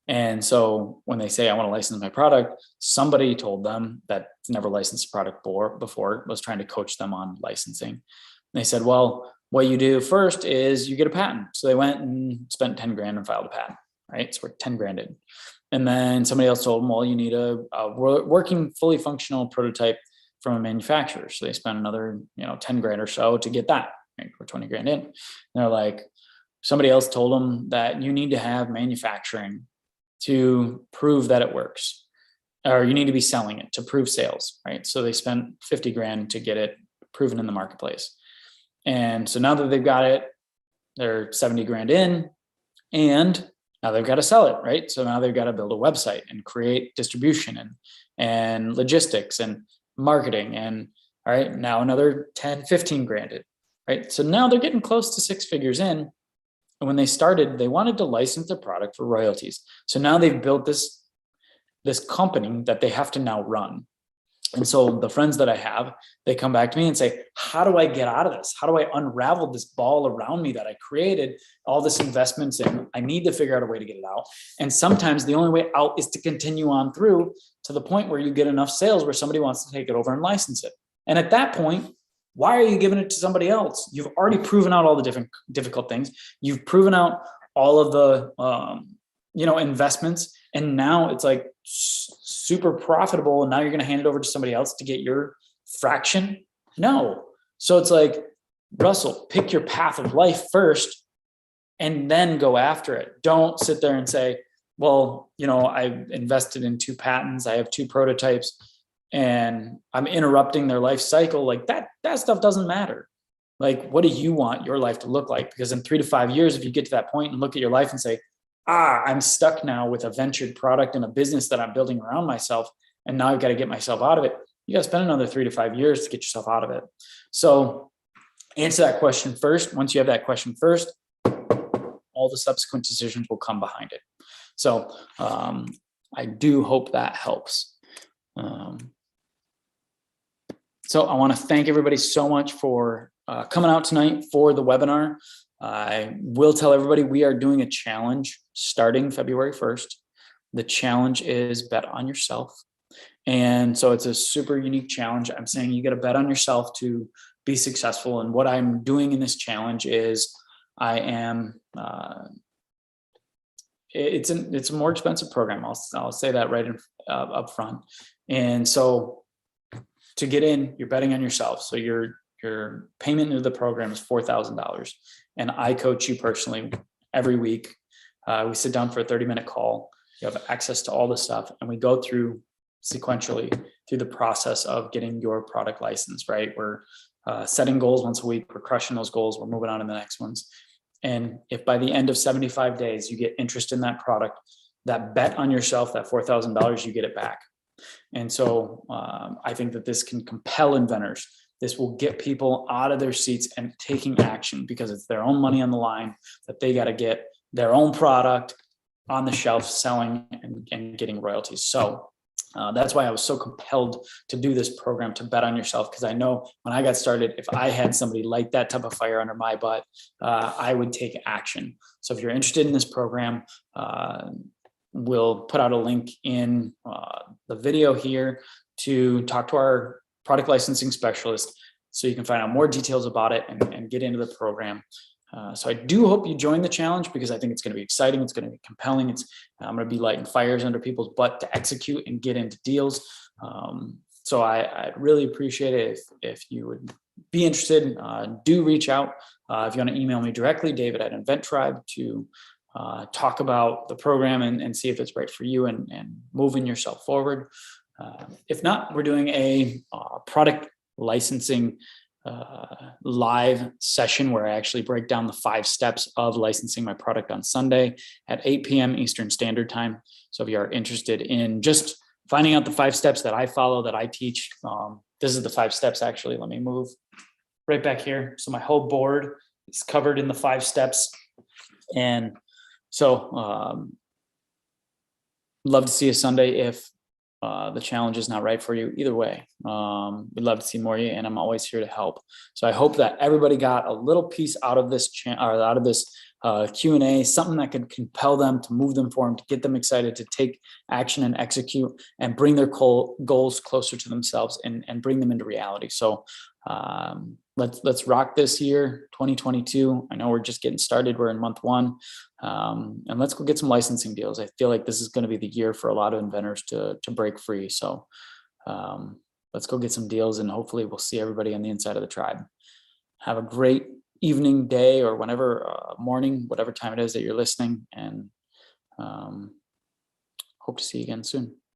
And so when they say I want to license my product, somebody told them that never licensed a product before was trying to coach them on licensing. And they said, well, what you do first is you get a patent. So they went and spent 10 grand and filed a patent, right? So we're 10 grand in. And then somebody else told them, well, you need a working, fully functional prototype from a manufacturer. So they spent another, 10 grand or so to get that, right? We're 20 grand in. And they're like, somebody else told them that you need to have manufacturing to prove that it works, or you need to be selling it to prove sales, right? So they spent 50 grand to get it proven in the marketplace. And so now that they've got it, they're 70 grand in, and now they've got to sell it, right? So now they've got to build a website and create distribution and logistics and marketing. And all right, now another 10, 15 grand in, right? So now they're getting close to 6 figures in. And when they started, they wanted to license their product for royalties. So now they've built this company that they have to now run. And so the friends that I have, they come back to me and say, how do I get out of this? How do I unravel this ball around me that I created all this investments in? I need to figure out a way to get it out. And sometimes the only way out is to continue on through to the point where you get enough sales where somebody wants to take it over and license it. And at that point, why are you giving it to somebody else? You've already proven out all the different difficult things. You've proven out all of the, investments. And now it's like super profitable. And now you're going to hand it over to somebody else to get your fraction? No. So it's like, Russell, pick your path of life first and then go after it. Don't sit there and say, well, I invested in 2 patents. I have 2 prototypes, and I'm interrupting their life cycle. Like that stuff doesn't matter. Like, what do you want your life to look like? Because in 3 to 5 years, if you get to that point and look at your life and say, I'm stuck now with a ventured product and a business that I'm building around myself, and now I've got to get myself out of it, you got to spend another 3 to 5 years to get yourself out of it. So answer that question first. Once you have that question first, all the subsequent decisions will come behind it. So I do hope that helps. So I want to thank everybody so much for coming out tonight for the webinar. I will tell everybody we are doing a challenge starting February 1st. The challenge is bet on yourself. And so it's a super unique challenge. I'm saying you got to bet on yourself to be successful. And what I'm doing in this challenge is I am, it's a more expensive program. I'll say that right up front. And so to get in, you're betting on yourself. So your payment into the program is $4,000. And I coach you personally every week. We sit down for a 30-minute call. You have access to all the stuff, and we go through sequentially through the process of getting your product license, right? We're setting goals once a week. We're crushing those goals. We're moving on to the next ones. And if by the end of 75 days, you get interest in that product, that bet on yourself, that $4,000, you get it back. And so I think that this can compel inventors. This will get people out of their seats and taking action, because it's their own money on the line that they got to get their own product on the shelf selling and getting royalties. So that's why I was so compelled to do this program, to bet on yourself, because I know when I got started, if I had somebody light that type of fire under my butt, I would take action. So if you're interested in this program, we'll put out a link in the video here to talk to our product licensing specialist so you can find out more details about it and get into the program. So I do hope you join the challenge, because I think it's going to be exciting. It's going to be compelling. I'm going to be lighting fires under people's butt to execute and get into deals. So I'd really appreciate it if you would be interested. Do reach out. If you want to email me directly, David at InventTribe, to talk about the program and see if it's right for you and moving yourself forward. If not, we're doing a product licensing live session where I actually break down the 5 steps of licensing my product on Sunday at 8 p.m. Eastern Standard Time. So if you are interested in just finding out the 5 steps that I follow, that I teach, this is the 5 steps actually. Let me move right back here. So my whole board is covered in the 5 steps. And so love to see you Sunday if the challenge is not right for you. Either way, we'd love to see more of you, and I'm always here to help. So I hope that everybody got a little piece out of this out of this Q&A, something that could compel them, to move them forward, to get them excited to take action and execute and bring their goals closer to themselves and bring them into reality. So let's rock this year, 2022. I know we're just getting started. We're in month 1. And let's go get some licensing deals. I feel like this is going to be the year for a lot of inventors to break free. So let's go get some deals, and hopefully we'll see everybody on the inside of the tribe. Have a great evening, day, or whenever, morning, whatever time it is that you're listening, and hope to see you again soon.